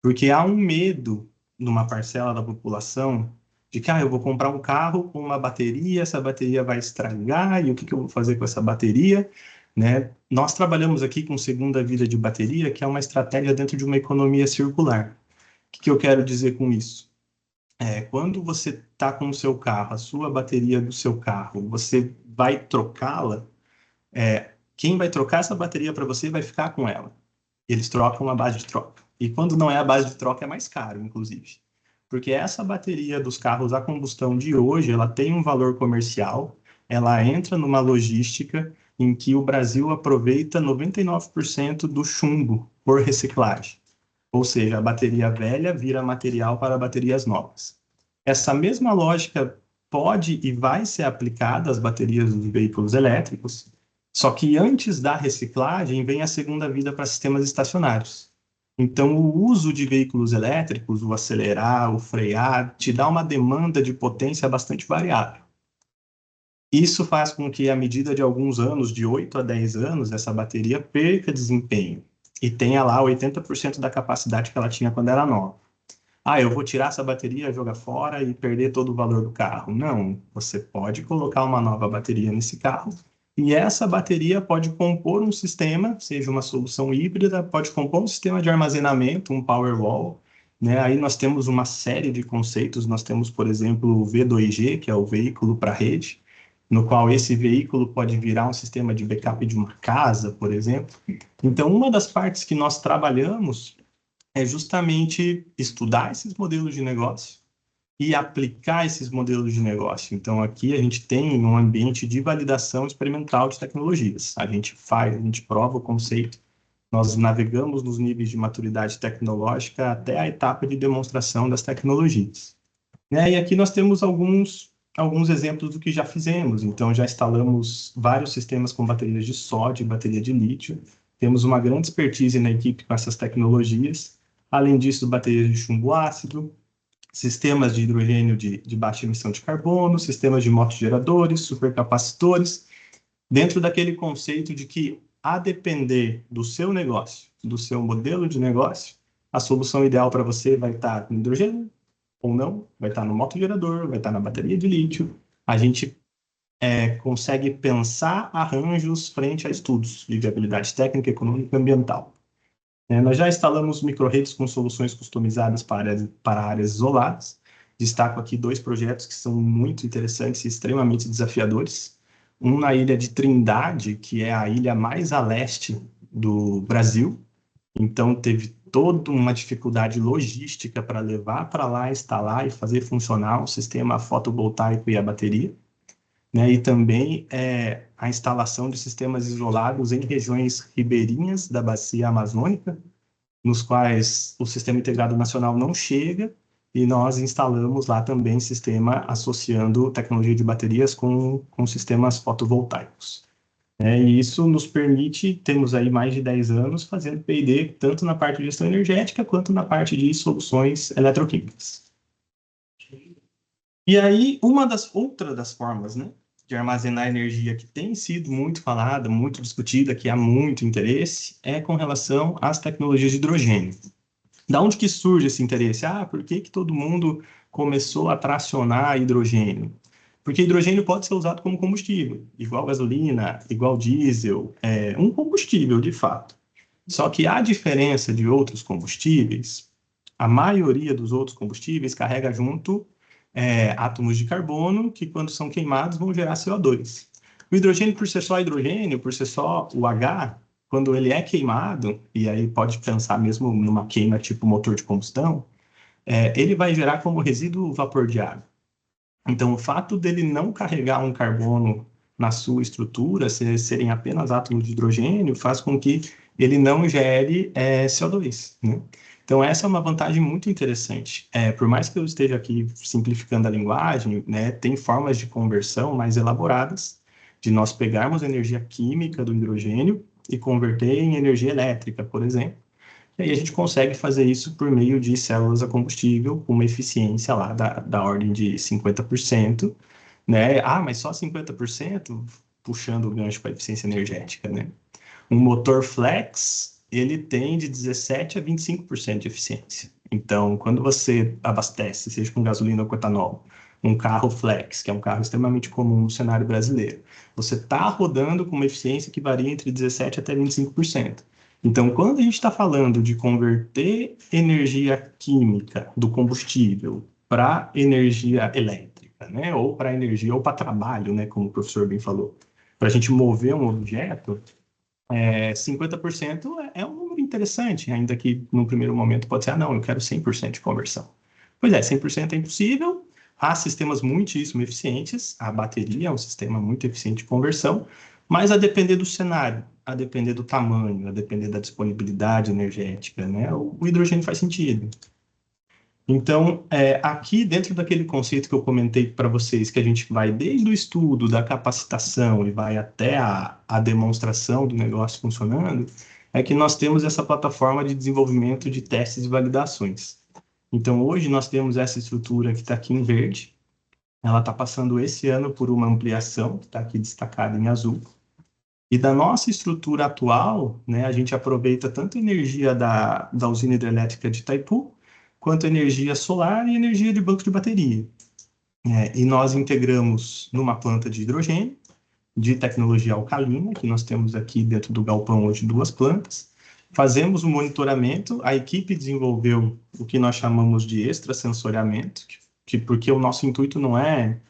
Porque há um medo numa parcela da população de que eu vou comprar um carro com uma bateria, essa bateria vai estragar, e o que eu vou fazer com essa bateria? Né? Nós trabalhamos aqui com segunda vida de bateria, que é uma estratégia dentro de uma economia circular. O que eu quero dizer com isso? Quando você está com o seu carro, a sua bateria do seu carro, você vai trocá-la, quem vai trocar essa bateria para você vai ficar com ela. Eles trocam a base de troca. E quando não é a base de troca, é mais caro, inclusive. Porque essa bateria dos carros a combustão de hoje, ela tem um valor comercial, ela entra numa logística em que o Brasil aproveita 99% do chumbo por reciclagem. Ou seja, a bateria velha vira material para baterias novas. Essa mesma lógica pode e vai ser aplicada às baterias dos veículos elétricos, só que antes da reciclagem vem a segunda vida para sistemas estacionários. Então, o uso de veículos elétricos, o acelerar, o frear, te dá uma demanda de potência bastante variável. Isso faz com que, à medida de alguns anos, de 8 a 10 anos, essa bateria perca desempenho. e tenha lá 80% da capacidade que ela tinha quando era nova. Ah, eu vou tirar essa bateria, jogar fora e perder todo o valor do carro. Não, você pode colocar uma nova bateria nesse carro e essa bateria pode compor um sistema, seja uma solução híbrida, pode compor um sistema de armazenamento, um Powerwall, né? Aí nós temos uma série de conceitos. Nós temos, por exemplo, o V2G, que é o veículo para rede, no qual esse veículo pode virar um sistema de backup de uma casa, por exemplo. Então, uma das partes que nós trabalhamos é justamente estudar esses modelos de negócio e aplicar esses modelos de negócio. Então, aqui a gente tem um ambiente de validação experimental de tecnologias. A gente faz, a gente prova o conceito, nós navegamos nos níveis de maturidade tecnológica até a etapa de demonstração das tecnologias. Né? E aqui nós temos alguns exemplos do que já fizemos. Então, já instalamos vários sistemas com baterias de sódio e bateria de lítio. Temos uma grande expertise na equipe com essas tecnologias. Além disso, baterias de chumbo ácido, sistemas de hidrogênio de baixa emissão de carbono, sistemas de motogeradores, supercapacitores, dentro daquele conceito de que, a depender do seu negócio, do seu modelo de negócio, a solução ideal para você vai estar no hidrogênio ou não, vai estar no motogerador, vai estar na bateria de lítio. A gente consegue pensar arranjos frente a estudos de viabilidade técnica, econômica e ambiental. Nós já instalamos microrredes com soluções customizadas para áreas isoladas. Destaco aqui 2 projetos que são muito interessantes e extremamente desafiadores. Um na ilha de Trindade, que é a ilha mais a leste do Brasil. Então, teve toda uma dificuldade logística para levar para lá, instalar e fazer funcionar o sistema fotovoltaico e a bateria. Né? E também a instalação de sistemas isolados em regiões ribeirinhas da bacia amazônica, nos quais o Sistema Integrado Nacional não chega, e nós instalamos lá também sistema associando tecnologia de baterias com sistemas fotovoltaicos. E isso nos permite, temos aí mais de 10 anos fazendo P&D, tanto na parte de gestão energética, quanto na parte de soluções eletroquímicas. E aí, outra das formas, né, de armazenar energia que tem sido muito falada, muito discutida, que há muito interesse, é com relação às tecnologias de hidrogênio. Da onde que surge esse interesse? Por que que todo mundo começou a tracionar hidrogênio? Porque hidrogênio pode ser usado como combustível, igual gasolina, igual diesel, um combustível de fato. Só que a diferença de outros combustíveis, a maioria dos outros combustíveis carrega junto átomos de carbono que, quando são queimados, vão gerar CO2. O hidrogênio, por ser só hidrogênio, por ser só o H, quando ele é queimado, e aí pode pensar mesmo numa queima tipo motor de combustão, ele vai gerar como resíduo vapor de água. Então, o fato dele não carregar um carbono na sua estrutura, serem apenas átomos de hidrogênio, faz com que ele não gere CO2, né? Então, essa é uma vantagem muito interessante. Por mais que eu esteja aqui simplificando a linguagem, né, tem formas de conversão mais elaboradas, de nós pegarmos a energia química do hidrogênio e converter em energia elétrica, por exemplo. E aí a gente consegue fazer isso por meio de células a combustível, com uma eficiência lá da ordem de 50%, né? Mas só 50%? Puxando o gancho para a eficiência energética, né? Um motor flex, ele tem de 17% a 25% de eficiência. Então, quando você abastece, seja com gasolina ou com etanol, um carro flex, que é um carro extremamente comum no cenário brasileiro, você está rodando com uma eficiência que varia entre 17% até 25%. Então, quando a gente está falando de converter energia química do combustível para energia elétrica, né, ou para energia, ou para trabalho, né, como o professor bem falou, para a gente mover um objeto, 50% é um número interessante, ainda que no primeiro momento pode ser, não, eu quero 100% de conversão. Pois 100% é impossível, há sistemas muitíssimo eficientes, a bateria é um sistema muito eficiente de conversão, mas a depender do cenário, a depender do tamanho, a depender da disponibilidade energética, né, o hidrogênio faz sentido. Então, aqui dentro daquele conceito que eu comentei para vocês, que a gente vai desde o estudo da capacitação e vai até a demonstração do negócio funcionando, é que nós temos essa plataforma de desenvolvimento de testes e validações. Então, hoje nós temos essa estrutura que está aqui em verde, ela está passando esse ano por uma ampliação, que está aqui destacada em azul, E da nossa estrutura atual, né, a gente aproveita tanto a energia da usina hidrelétrica de Itaipu, quanto a energia solar e energia de banco de bateria. E nós integramos numa planta de hidrogênio, de tecnologia alcalina, que nós temos aqui dentro do galpão hoje duas plantas. Fazemos o monitoramento, a equipe desenvolveu o que nós chamamos de extrasensoriamento, porque o nosso intuito não é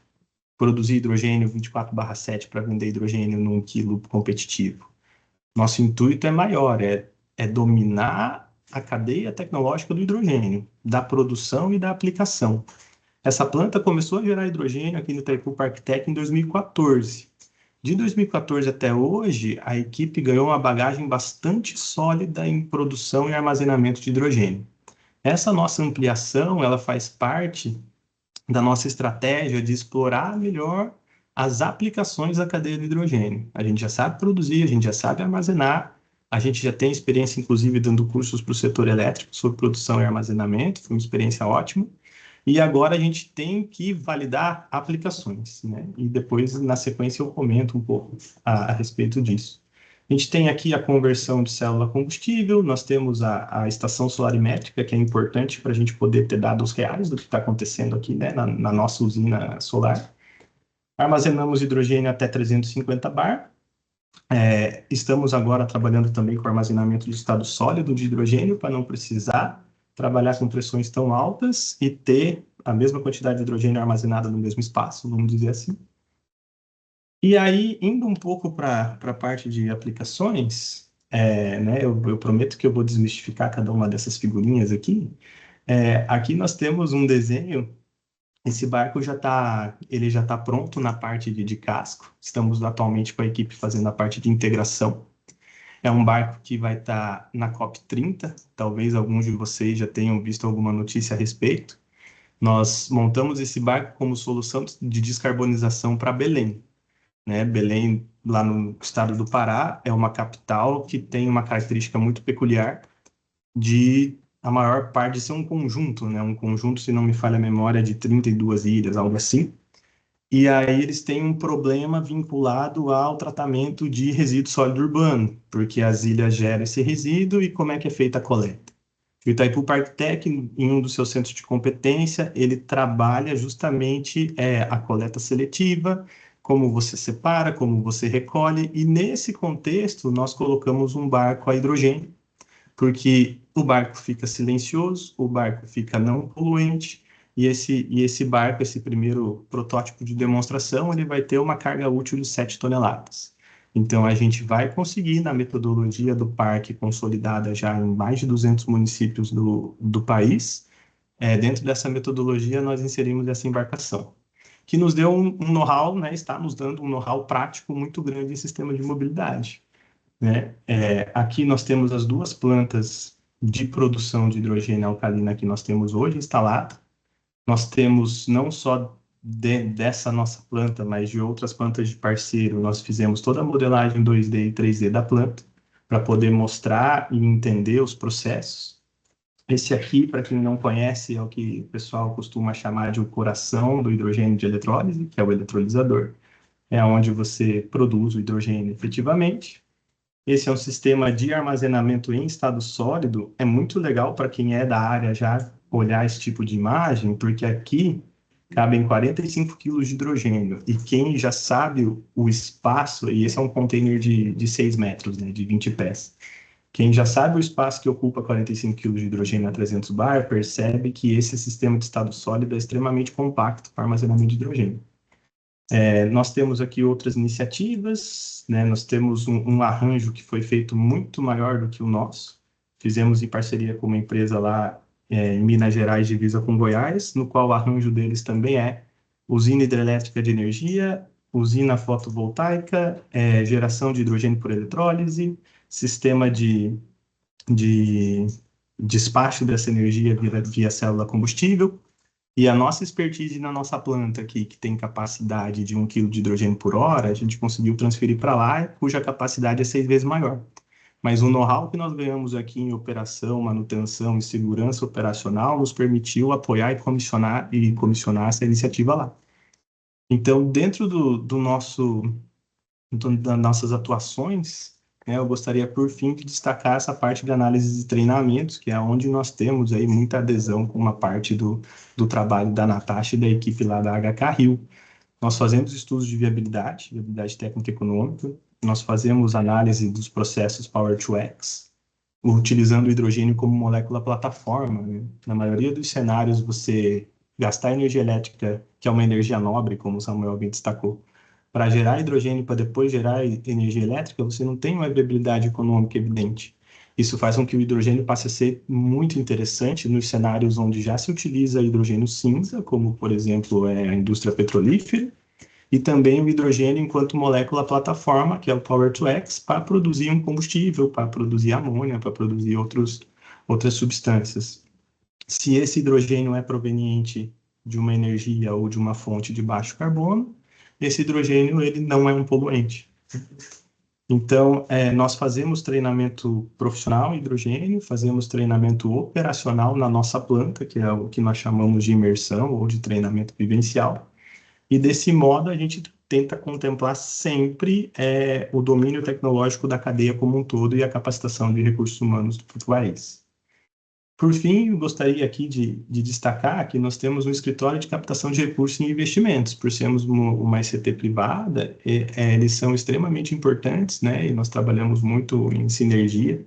produzir hidrogênio 24/7 para vender hidrogênio num quilo competitivo. Nosso intuito é maior, é dominar a cadeia tecnológica do hidrogênio, da produção e da aplicação. Essa planta começou a gerar hidrogênio aqui no Itaipu ParkTech em 2014. De 2014 até hoje, a equipe ganhou uma bagagem bastante sólida em produção e armazenamento de hidrogênio. Essa nossa ampliação, ela faz parte da nossa estratégia de explorar melhor as aplicações da cadeia de hidrogênio. A gente já sabe produzir, a gente já sabe armazenar, a gente já tem experiência, inclusive, dando cursos para o setor elétrico sobre produção e armazenamento, foi uma experiência ótima. E agora a gente tem que validar aplicações, né? E depois, na sequência, eu comento um pouco a respeito disso. A gente tem aqui a conversão de célula a combustível, nós temos a estação solarimétrica, que é importante para a gente poder ter dados reais do que está acontecendo aqui, né, na nossa usina solar. Armazenamos hidrogênio até 350 bar. Estamos agora trabalhando também com armazenamento de estado sólido de hidrogênio, para não precisar trabalhar com pressões tão altas e ter a mesma quantidade de hidrogênio armazenada no mesmo espaço, vamos dizer assim. E aí, indo um pouco para a parte de aplicações, né, eu prometo que eu vou desmistificar cada uma dessas figurinhas aqui. Aqui nós temos um desenho. Esse barco ele já está pronto na parte de casco. Estamos atualmente com a equipe fazendo a parte de integração. É um barco que vai estar na COP30. Talvez alguns de vocês já tenham visto alguma notícia a respeito. Nós montamos esse barco como solução de descarbonização para Belém, né? Belém, lá no estado do Pará, é uma capital que tem uma característica muito peculiar de a maior parte de ser um conjunto, né? Um conjunto, se não me falha a memória, de 32 ilhas, algo assim. E aí eles têm um problema vinculado ao tratamento de resíduo sólido urbano, porque as ilhas geram esse resíduo e como é que é feita a coleta? O Itaipu ParkTech, em um dos seus centros de competência, ele trabalha justamente a coleta seletiva, como você separa, como você recolhe, e nesse contexto nós colocamos um barco a hidrogênio, porque o barco fica silencioso, o barco fica não poluente, e esse barco, esse primeiro protótipo de demonstração, ele vai ter uma carga útil de 7 toneladas. Então, a gente vai conseguir, na metodologia do parque, consolidada já em mais de 200 municípios do país, dentro dessa metodologia, nós inserimos essa embarcação, que nos deu um know-how, né, está nos dando um know-how prático muito grande em sistema de mobilidade, né? Aqui nós temos as duas plantas de produção de hidrogênio alcalina que nós temos hoje instalada. Nós temos não só dessa nossa planta, mas de outras plantas de parceiro, nós fizemos toda a modelagem 2D e 3D da planta, para poder mostrar e entender os processos. Esse aqui, para quem não conhece, é o que o pessoal costuma chamar de o coração do hidrogênio de eletrólise, que é o eletrolisador. É onde você produz o hidrogênio efetivamente. Esse é um sistema de armazenamento em estado sólido. É muito legal para quem é da área já olhar esse tipo de imagem, porque aqui cabem 45 quilos de hidrogênio. E quem já sabe o espaço, e esse é um container de 6 metros, né, de 20 pés. Quem já sabe o espaço que ocupa 45 quilos de hidrogênio a 300 bar, percebe que esse sistema de estado sólido é extremamente compacto para armazenamento de hidrogênio. Nós temos aqui outras iniciativas, né? Nós temos um arranjo que foi feito muito maior do que o nosso. Fizemos em parceria com uma empresa lá em Minas Gerais, divisa com Goiás, no qual o arranjo deles também é usina hidrelétrica de energia, usina fotovoltaica, geração de hidrogênio por eletrólise, sistema de despacho dessa energia via célula combustível. E a nossa expertise na nossa planta aqui, que tem capacidade de 1 kg de hidrogênio por hora, a gente conseguiu transferir para lá, cuja capacidade é 6 vezes maior. Mas o know-how que nós ganhamos aqui em operação, manutenção e segurança operacional nos permitiu apoiar e comissionar essa iniciativa lá. Então, dentro do nosso então, das nossas atuações, né, eu gostaria, por fim, de destacar essa parte de análise de treinamentos, que é onde nós temos aí muita adesão com uma parte do trabalho da Natasha e da equipe lá da HK Rio. Nós fazemos estudos de viabilidade técnica e econômica, nós fazemos análise dos processos Power to X, utilizando o hidrogênio como molécula plataforma, né? Na maioria dos cenários, você gastar energia elétrica, que é uma energia nobre, como o Samuel bem destacou, para gerar hidrogênio, para depois gerar energia elétrica, você não tem uma viabilidade econômica evidente. Isso faz com que o hidrogênio passe a ser muito interessante nos cenários onde já se utiliza hidrogênio cinza, como, por exemplo, a indústria petrolífera, e também o hidrogênio enquanto molécula plataforma, que é o Power to X, para produzir um combustível, para produzir amônia, para produzir outras substâncias. Se esse hidrogênio é proveniente de uma energia ou de uma fonte de baixo carbono, esse hidrogênio ele não é um poluente. Então, nós fazemos treinamento profissional em hidrogênio, fazemos treinamento operacional na nossa planta, que é o que nós chamamos de imersão ou de treinamento vivencial. E desse modo, a gente tenta contemplar sempre o domínio tecnológico da cadeia como um todo e a capacitação de recursos humanos do portuarense. Por fim, eu gostaria aqui de destacar que nós temos um escritório de captação de recursos e investimentos. Por sermos uma ECT privada, eles são extremamente importantes, né? E nós trabalhamos muito em sinergia,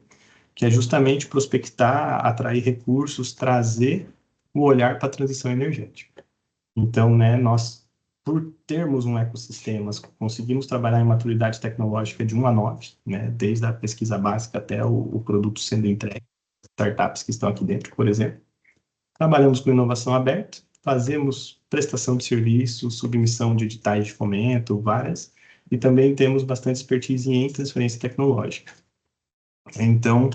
que é justamente prospectar, atrair recursos, trazer o olhar para a transição energética. Então, né, nós, por termos um ecossistema, conseguimos trabalhar em maturidade tecnológica de 1 a 9, né? Desde a pesquisa básica até o produto sendo entregue. Startups que estão aqui dentro, por exemplo. Trabalhamos com inovação aberta, fazemos prestação de serviços, submissão de editais de fomento, várias, e também temos bastante expertise em transferência tecnológica. Então,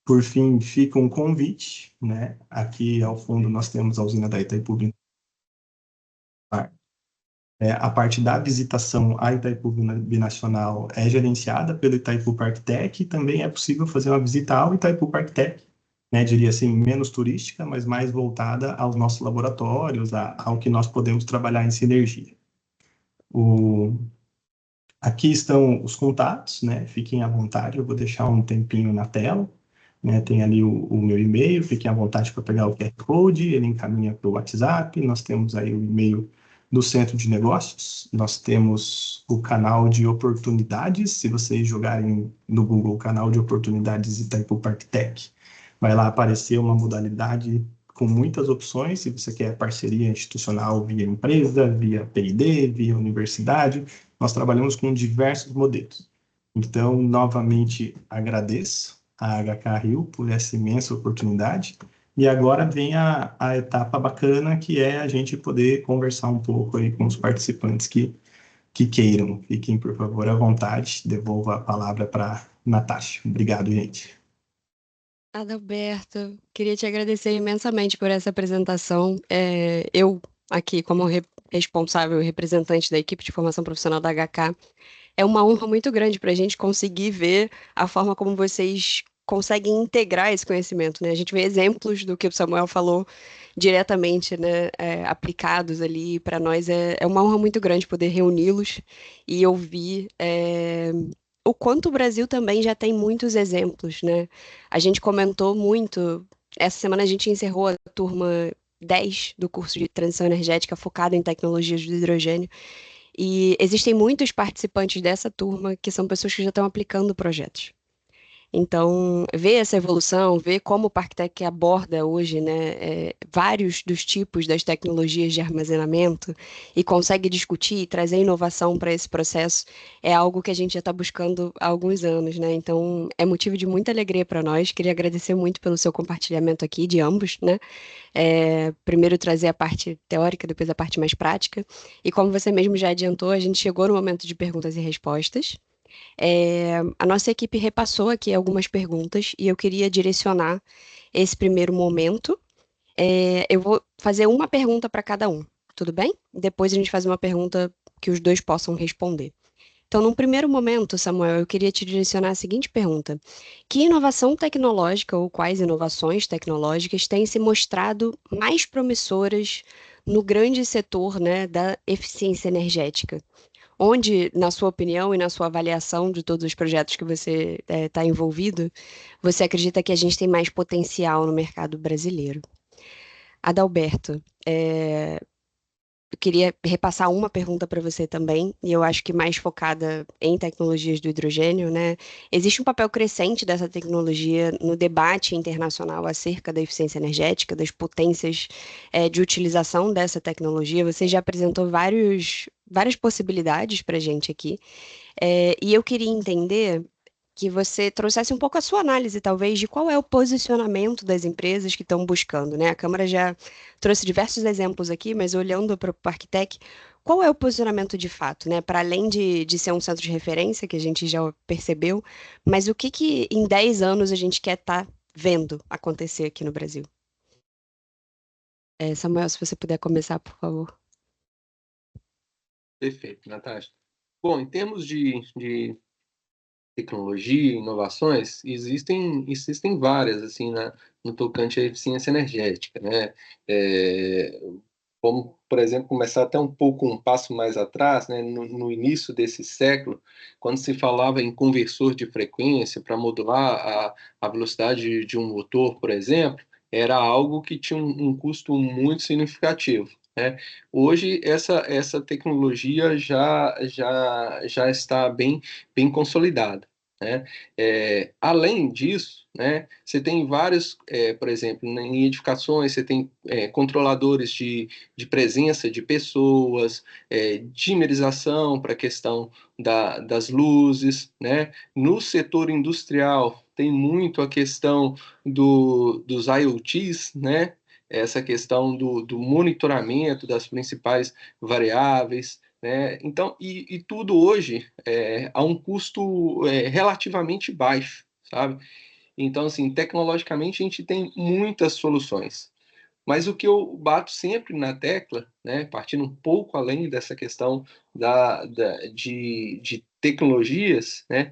por fim, fica um convite, né? Aqui ao fundo nós temos a usina da Itaipu. A parte da visitação à Itaipu Binacional é gerenciada pelo Itaipu Parktech e também é possível fazer uma visita ao Itaipu Parktech, né, diria assim, menos turística, mas mais voltada aos nossos laboratórios, ao que nós podemos trabalhar em sinergia. Aqui estão os contatos, né, fiquem à vontade, eu vou deixar um tempinho na tela, né, tem ali o meu e-mail, fiquem à vontade para pegar o QR Code, ele encaminha para o WhatsApp, nós temos aí o e-mail do Centro de Negócios, nós temos o canal de oportunidades, se vocês jogarem no Google o canal de oportunidades Itaipu Parktech, vai lá aparecer uma modalidade com muitas opções, se você quer parceria institucional via empresa, via P&D, via universidade, nós trabalhamos com diversos modelos. Então, novamente, agradeço a HK Rio por essa imensa oportunidade, e agora vem a etapa bacana, que é a gente poder conversar um pouco aí com os participantes que queiram. Fiquem, por favor, à vontade, devolvo a palavra para Natasha. Obrigado, gente. Adalberto, queria te agradecer imensamente por essa apresentação. Eu, aqui, como responsável e representante da equipe de formação profissional da HK, é uma honra muito grande para a gente conseguir ver a forma como vocês conseguem integrar esse conhecimento, né? A gente vê exemplos do que o Samuel falou diretamente, né, aplicados ali. Para nós é uma honra muito grande poder reuni-los e ouvir o quanto o Brasil também já tem muitos exemplos, né? A gente comentou muito. Essa semana a gente encerrou a turma 10 do curso de transição energética focado em tecnologias do hidrogênio. E existem muitos participantes dessa turma que são pessoas que já estão aplicando projetos. Então, ver essa evolução, ver como o Parktech aborda hoje, né, vários dos tipos das tecnologias de armazenamento e consegue discutir e trazer inovação para esse processo, é algo que a gente já está buscando há alguns anos, né? Então, é motivo de muita alegria para nós. Queria agradecer muito pelo seu compartilhamento aqui, de ambos, né? Primeiro trazer a parte teórica, depois a parte mais prática. E como você mesmo já adiantou, a gente chegou no momento de perguntas e respostas. A nossa equipe repassou aqui algumas perguntas e eu queria direcionar esse primeiro momento. Eu vou fazer uma pergunta para cada um, tudo bem? Depois a gente faz uma pergunta que os dois possam responder. Então, num primeiro momento, Samuel, eu queria te direcionar a seguinte pergunta: que inovação tecnológica ou quais inovações tecnológicas têm se mostrado mais promissoras no grande setor, né, da eficiência energética? onde, na sua opinião e na sua avaliação de todos os projetos que você está envolvido, você acredita que a gente tem mais potencial no mercado brasileiro? Adalberto, eu queria repassar uma pergunta para você também, e eu acho que mais focada em tecnologias do hidrogênio, né? Existe um papel crescente dessa tecnologia no debate internacional acerca da eficiência energética, das potências, de utilização dessa tecnologia. Você já apresentou várias possibilidades para a gente aqui, e eu queria entender que você trouxesse um pouco a sua análise, talvez, de qual é o posicionamento das empresas que estão buscando, né? A Câmara já trouxe diversos exemplos aqui, mas olhando para o Parktec, qual é o posicionamento de fato, né? Para além de ser um centro de referência, que a gente já percebeu, mas o que que em 10 anos a gente quer estar vendo acontecer aqui no Brasil? Samuel, se você puder começar, por favor. Perfeito, Natasha. Bom, em termos de tecnologia, inovações, existem várias, assim, no tocante à eficiência energética, né? É, Vamos, por exemplo, começar até um passo mais atrás, né? No início desse século, quando se falava em conversor de frequência para modular a velocidade de um motor, por exemplo, era algo que tinha um custo muito significativo, né? Hoje, essa tecnologia já está bem consolidada, né? Além disso, né, você tem vários, por exemplo, em edificações, você tem controladores de presença de pessoas, dimerização para a questão das luzes, né? No setor industrial, tem muito a questão dos IoTs, né? Essa questão do monitoramento das principais variáveis, né? Então, e tudo hoje a um custo relativamente baixo, sabe? Então, assim, tecnologicamente a gente tem muitas soluções. Mas o que eu bato sempre na tecla, né, partindo um pouco além dessa questão de tecnologias, né,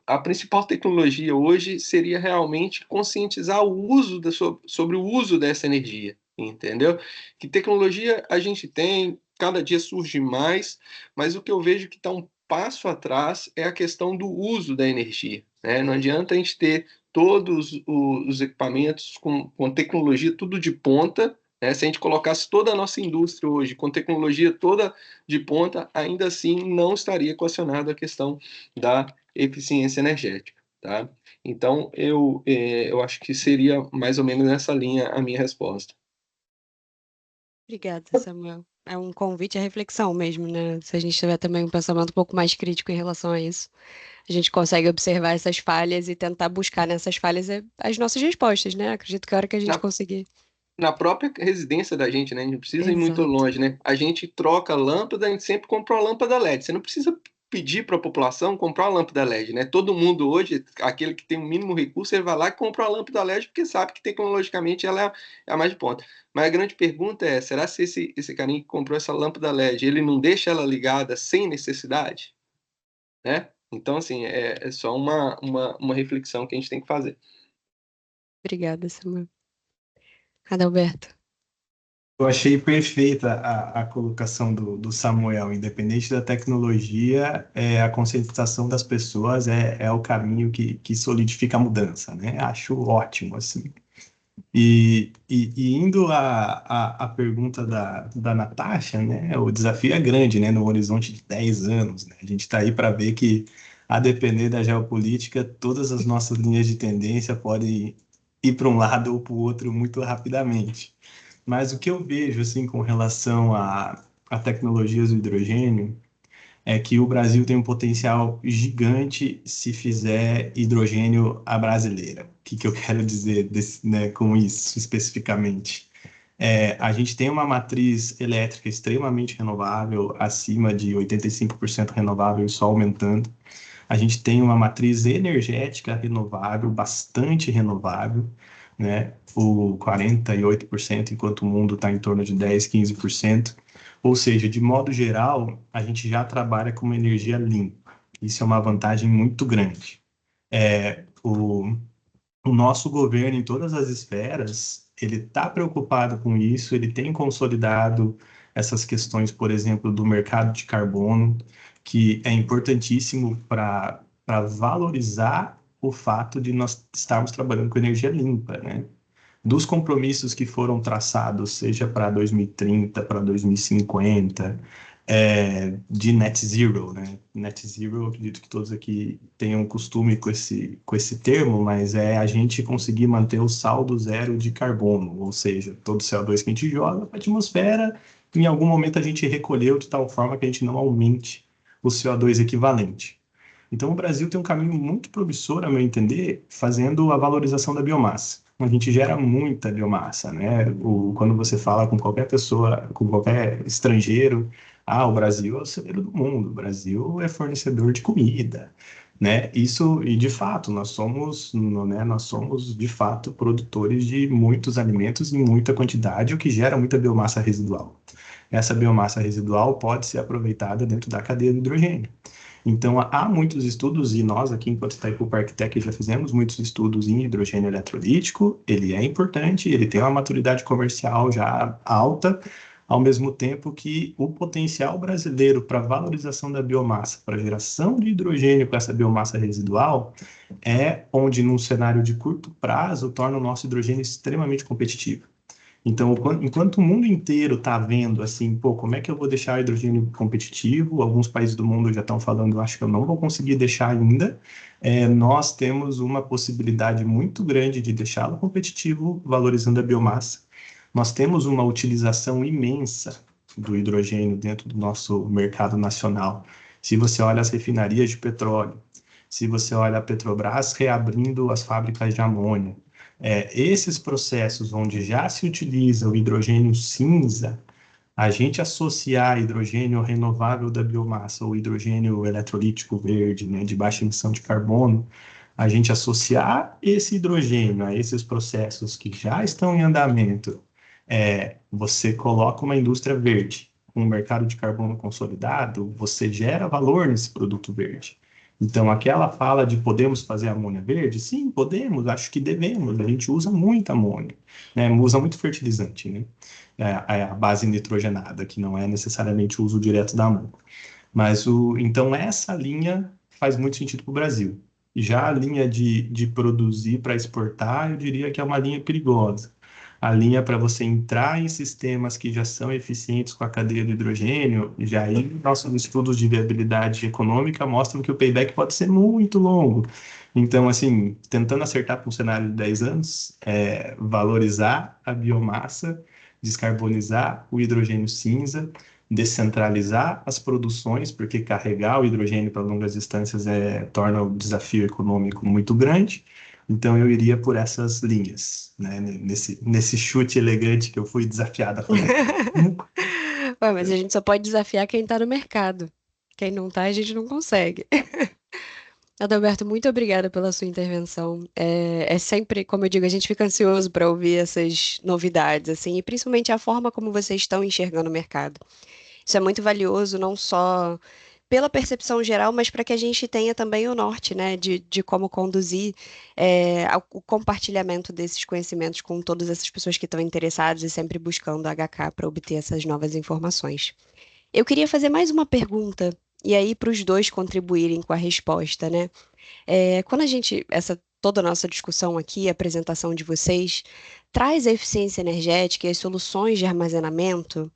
a principal tecnologia hoje seria realmente conscientizar o uso sobre o uso dessa energia, entendeu? Que tecnologia a gente tem, cada dia surge mais, mas o que eu vejo que está um passo atrás é a questão do uso da energia, né? Não adianta a gente ter todos os equipamentos com tecnologia tudo de ponta, né? Se a gente colocasse toda a nossa indústria hoje com tecnologia toda de ponta, ainda assim não estaria equacionada a questão da eficiência energética, tá? Então, eu acho que seria mais ou menos nessa linha a minha resposta. Obrigada, Samuel. É um convite à reflexão mesmo, né? Se a gente tiver também um pensamento um pouco mais crítico em relação a isso, a gente consegue observar essas falhas e tentar buscar nessas falhas as nossas respostas, né? Acredito que a hora que a gente Na, conseguir. na própria residência da gente, né? A gente não precisa ir muito Exato. longe, né? A gente troca lâmpada, a gente sempre compra uma lâmpada LED. Você não precisa pedir para a população comprar uma lâmpada LED, né? Todo mundo hoje, aquele que tem o mínimo recurso, ele vai lá e compra uma lâmpada LED porque sabe que tecnologicamente ela é a mais de ponta. Mas a grande pergunta é, será se esse carinha que comprou essa lâmpada LED, ele não deixa ela ligada sem necessidade, né? Então, assim, é só uma reflexão que a gente tem que fazer. Obrigada, Samuel. Adalberto. Eu achei perfeita a colocação do Samuel, independente da tecnologia, a conscientização das pessoas é o caminho que solidifica a mudança, né? Acho ótimo, assim. E indo à pergunta da Natasha, né? O desafio é grande, né? No horizonte de 10 anos, né? A gente está aí para ver que, a depender da geopolítica, todas as nossas linhas de tendência podem ir para um lado ou para o outro muito rapidamente. Mas o que eu vejo, assim, com relação a tecnologias do hidrogênio, é que o Brasil tem um potencial gigante se fizer hidrogênio à brasileira. O que eu quero dizer né, com isso especificamente? A gente tem uma matriz elétrica extremamente renovável, acima de 85% renovável e só aumentando. A gente tem uma matriz energética renovável, bastante renovável, né? O 48%, enquanto o mundo está em torno de 10, 15%. Ou seja, de modo geral, a gente já trabalha com uma energia limpa. Isso é uma vantagem muito grande. O nosso governo, em todas as esferas, ele está preocupado com isso, ele tem consolidado essas questões, por exemplo, do mercado de carbono, que é importantíssimo para valorizar o fato de nós estarmos trabalhando com energia limpa, né? Dos compromissos que foram traçados, seja para 2030, para 2050, de net zero, né? Net zero, eu acredito que todos aqui tenham costume com esse termo, mas é a gente conseguir manter o saldo zero de carbono, ou seja, todo o CO2 que a gente joga para a atmosfera, em algum momento a gente recolheu de tal forma que a gente não aumente o CO2 equivalente. Então, o Brasil tem um caminho muito promissor, a meu entender, fazendo a valorização da biomassa. A gente gera muita biomassa, né? Quando você fala com qualquer pessoa, com qualquer estrangeiro, o Brasil é o celeiro do mundo, o Brasil é fornecedor de comida, né? Isso, e de fato, nós somos de fato produtores de muitos alimentos em muita quantidade, o que gera muita biomassa residual. Essa biomassa residual pode ser aproveitada dentro da cadeia do hidrogênio. Então, há muitos estudos, e nós aqui, enquanto Itaipu Parktech, já fizemos muitos estudos em hidrogênio eletrolítico. Ele é importante, ele tem uma maturidade comercial já alta, ao mesmo tempo que o potencial brasileiro para valorização da biomassa, para geração de hidrogênio com essa biomassa residual, é onde, num cenário de curto prazo, torna o nosso hidrogênio extremamente competitivo. Então, enquanto o mundo inteiro está vendo assim, como é que eu vou deixar o hidrogênio competitivo? Alguns países do mundo já estão falando, acho que eu não vou conseguir deixar ainda. Nós temos uma possibilidade muito grande de deixá-lo competitivo, valorizando a biomassa. Nós temos uma utilização imensa do hidrogênio dentro do nosso mercado nacional. Se você olha as refinarias de petróleo, se você olha a Petrobras reabrindo as fábricas de amônia, esses processos onde já se utiliza o hidrogênio cinza, a gente associar hidrogênio renovável da biomassa, ou hidrogênio eletrolítico verde, né, de baixa emissão de carbono, a gente associar esse hidrogênio a esses processos que já estão em andamento, você coloca uma indústria verde, um mercado de carbono consolidado, você gera valor nesse produto verde. Então, aquela fala de podemos fazer amônia verde? Sim, podemos, acho que devemos. A gente usa muito amônia, né? Usa muito fertilizante, né? A base nitrogenada, que não é necessariamente o uso direto da amônia. Mas, então, essa linha faz muito sentido para o Brasil. Já a linha de produzir para exportar, eu diria que é uma linha perigosa. A linha para você entrar em sistemas que já são eficientes com a cadeia do hidrogênio, já aí nossos estudos de viabilidade econômica mostram que o payback pode ser muito longo. Então, assim, tentando acertar para um cenário de 10 anos, valorizar a biomassa, descarbonizar o hidrogênio cinza, descentralizar as produções, porque carregar o hidrogênio para longas distâncias torna o desafio econômico muito grande. Então, eu iria por essas linhas, né? Nesse chute elegante que eu fui desafiado a fazer. Ué, mas a gente só pode desafiar quem está no mercado. Quem não está, a gente não consegue. Adalberto, muito obrigada pela sua intervenção. É sempre, como eu digo, a gente fica ansioso para ouvir essas novidades, assim, e principalmente a forma como vocês estão enxergando o mercado. Isso é muito valioso, não só pela percepção geral, mas para que a gente tenha também o norte, né, de como conduzir o compartilhamento desses conhecimentos com todas essas pessoas que estão interessadas e sempre buscando a HK para obter essas novas informações. Eu queria fazer mais uma pergunta, e aí para os dois contribuírem com a resposta, né? Quando toda a nossa discussão aqui, a apresentação de vocês, traz a eficiência energética e as soluções de armazenamento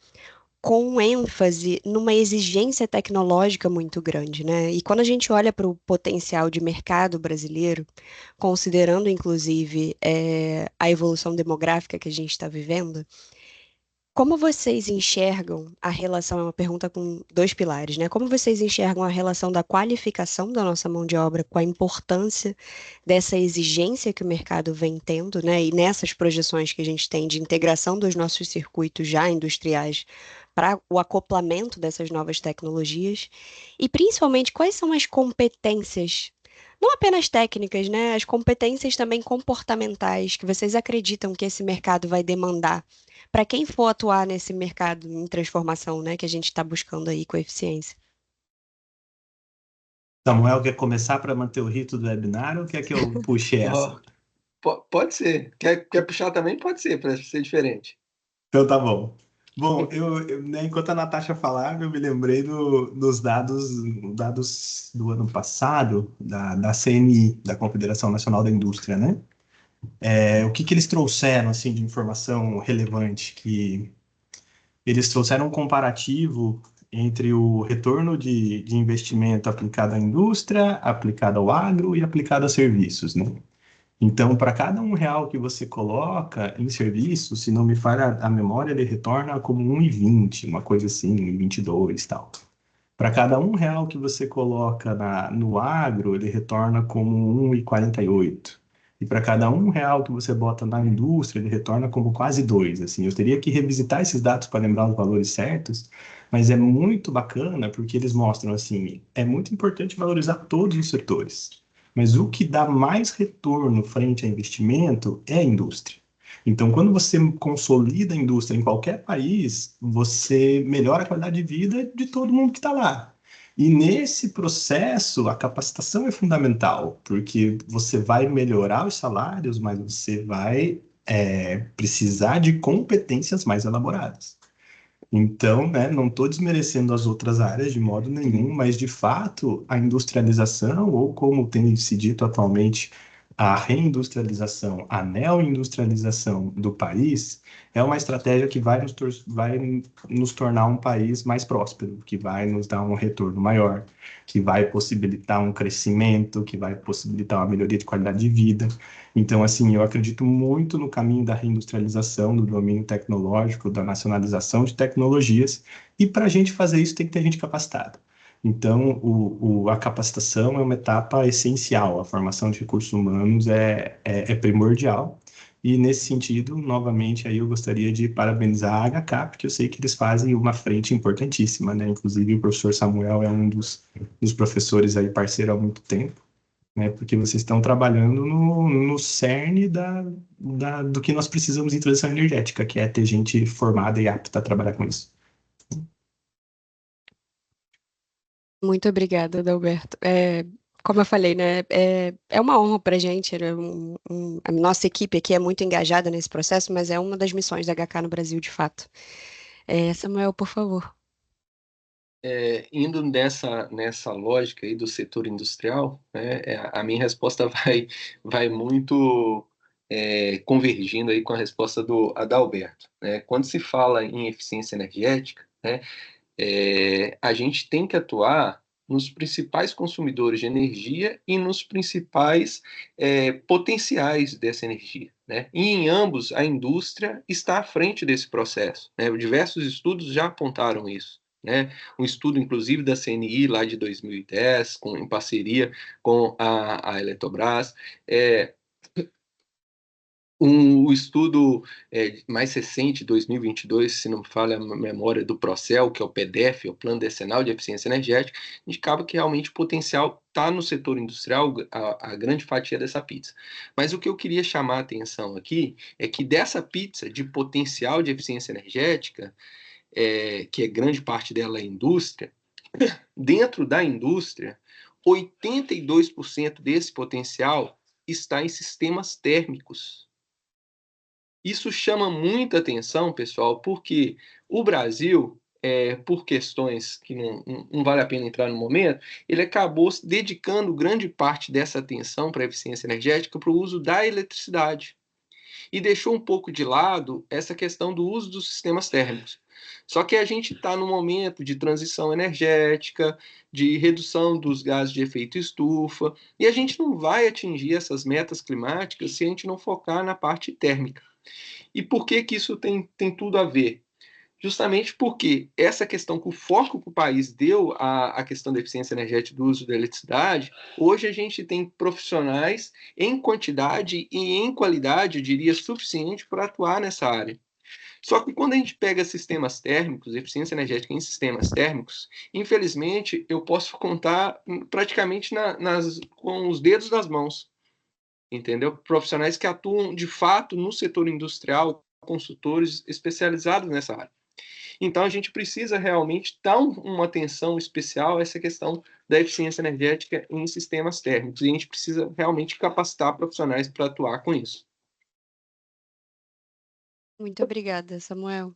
com ênfase numa exigência tecnológica muito grande, né? E quando a gente olha para o potencial de mercado brasileiro, considerando inclusive a evolução demográfica que a gente está vivendo, como vocês enxergam a relação, é uma pergunta com dois pilares, né? Como vocês enxergam a relação da qualificação da nossa mão de obra com a importância dessa exigência que o mercado vem tendo, né? E nessas projeções que a gente tem de integração dos nossos circuitos já industriais para o acoplamento dessas novas tecnologias? E principalmente, quais são as competências, não apenas técnicas, né? As competências também comportamentais que vocês acreditam que esse mercado vai demandar para quem for atuar nesse mercado em transformação, né, que a gente está buscando aí com eficiência. Samuel, quer começar para manter o rito do webinar ou quer que eu puxe essa? Pode ser. Quer puxar também? Pode ser, para ser diferente. Então tá bom. Bom, né, enquanto a Natasha falava, eu me lembrei dos dados do ano passado, da CNI, da Confederação Nacional da Indústria, né? O que eles trouxeram, assim, de informação relevante? Que eles trouxeram um comparativo entre o retorno de investimento aplicado à indústria, aplicado ao agro e aplicado a serviços, né? Então, para cada R$ 1 que você coloca em serviço, se não me falha a memória, ele retorna como 1,20, uma coisa assim, 1,22 e tal. Para cada R$ 1 que você coloca no agro, ele retorna como 1,48. E para cada R$ 1 que você bota na indústria, ele retorna como quase 2. Assim, eu teria que revisitar esses dados para lembrar os valores certos, mas é muito bacana porque eles mostram assim, é muito importante valorizar todos os setores. Mas o que dá mais retorno frente a investimento é a indústria. Então, quando você consolida a indústria em qualquer país, você melhora a qualidade de vida de todo mundo que está lá. E nesse processo, a capacitação é fundamental, porque você vai melhorar os salários, mas você vai precisar de competências mais elaboradas. Então, né, não estou desmerecendo as outras áreas de modo nenhum, mas de fato a industrialização, ou como tem se dito atualmente, a reindustrialização, a neoindustrialização do país, é uma estratégia que vai nos tornar um país mais próspero, que vai nos dar um retorno maior, que vai possibilitar um crescimento, que vai possibilitar uma melhoria de qualidade de vida. Então, assim, eu acredito muito no caminho da reindustrialização, do domínio tecnológico, da nacionalização de tecnologias, e para a gente fazer isso tem que ter gente capacitada. Então, a capacitação é uma etapa essencial, a formação de recursos humanos é primordial, e nesse sentido, novamente, aí eu gostaria de parabenizar a HK, porque eu sei que eles fazem uma frente importantíssima, né? Inclusive, o professor Samuel é um dos professores aí parceiro há muito tempo, né? Porque vocês estão trabalhando no cerne do que nós precisamos em transição energética, que é ter gente formada e apta a trabalhar com isso. Muito obrigada, Adalberto. Como eu falei, né, é uma honra para a gente, né, a nossa equipe aqui é muito engajada nesse processo, mas é uma das missões da HK no Brasil, de fato. Samuel, por favor. Indo nessa lógica aí do setor industrial, né, a minha resposta vai muito convergindo aí com a resposta do Adalberto, né? Quando se fala em eficiência energética, né, a gente tem que atuar nos principais consumidores de energia e nos principais potenciais dessa energia, né? E em ambos, a indústria está à frente desse processo, né? Diversos estudos já apontaram isso, né? Um estudo, inclusive, da CNI, lá de 2010, em parceria com a Eletrobras, o estudo mais recente, 2022, se não me falha a memória, do Procel, que é o PDEF, o Plano Decenal de Eficiência Energética, indicava que realmente o potencial está no setor industrial, a grande fatia dessa pizza. Mas o que eu queria chamar a atenção aqui é que dessa pizza de potencial de eficiência energética, que é grande parte dela é indústria, dentro da indústria, 82% desse potencial está em sistemas térmicos. Isso chama muita atenção, pessoal, porque o Brasil, por questões que não vale a pena entrar no momento, ele acabou se dedicando grande parte dessa atenção para a eficiência energética para o uso da eletricidade e deixou um pouco de lado essa questão do uso dos sistemas térmicos. Só que a gente está no momento de transição energética, de redução dos gases de efeito estufa, e a gente não vai atingir essas metas climáticas se a gente não focar na parte térmica. E por que isso tem tudo a ver? Justamente porque essa questão que o foco que o país deu à questão da eficiência energética do uso da eletricidade, hoje a gente tem profissionais em quantidade e em qualidade, eu diria, suficiente para atuar nessa área. Só que quando a gente pega sistemas térmicos, eficiência energética em sistemas térmicos, infelizmente eu posso contar praticamente com os dedos das mãos, entendeu? Profissionais que atuam de fato no setor industrial, consultores especializados nessa área. Então, a gente precisa realmente dar uma atenção especial a essa questão da eficiência energética em sistemas térmicos. E a gente precisa realmente capacitar profissionais para atuar com isso. Muito obrigada, Samuel.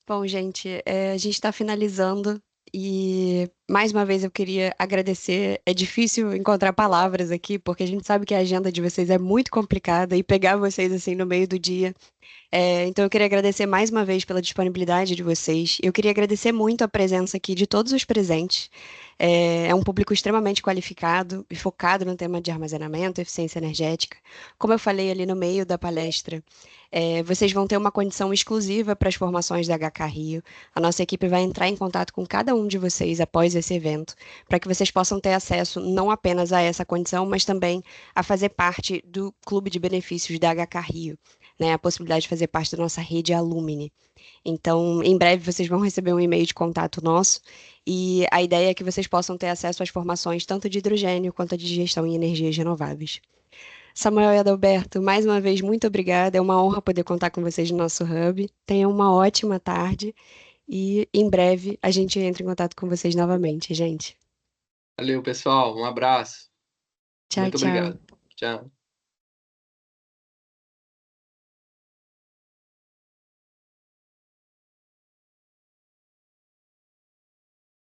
Bom, gente, a gente está finalizando e mais uma vez eu queria agradecer. É difícil encontrar palavras aqui, porque a gente sabe que a agenda de vocês é muito complicada e pegar vocês assim no meio do dia. Então, eu queria agradecer mais uma vez pela disponibilidade de vocês. Eu queria agradecer muito a presença aqui de todos os presentes. É um público extremamente qualificado e focado no tema de armazenamento, eficiência energética. Como eu falei ali no meio da palestra, vocês vão ter uma condição exclusiva para as formações da HK Rio. A nossa equipe vai entrar em contato com cada um de vocês após esse evento, para que vocês possam ter acesso não apenas a essa condição, mas também a fazer parte do clube de benefícios da HK Rio, né, a possibilidade de fazer parte da nossa rede Alumni. Então, em breve vocês vão receber um e-mail de contato nosso e a ideia é que vocês possam ter acesso às formações tanto de hidrogênio quanto de gestão em energias renováveis. Samuel e Adalberto, mais uma vez, muito obrigada. É uma honra poder contar com vocês no nosso hub. Tenham uma ótima tarde e em breve a gente entra em contato com vocês novamente, gente. Valeu, pessoal. Um abraço. Tchau, Muito tchau. obrigado. Tchau.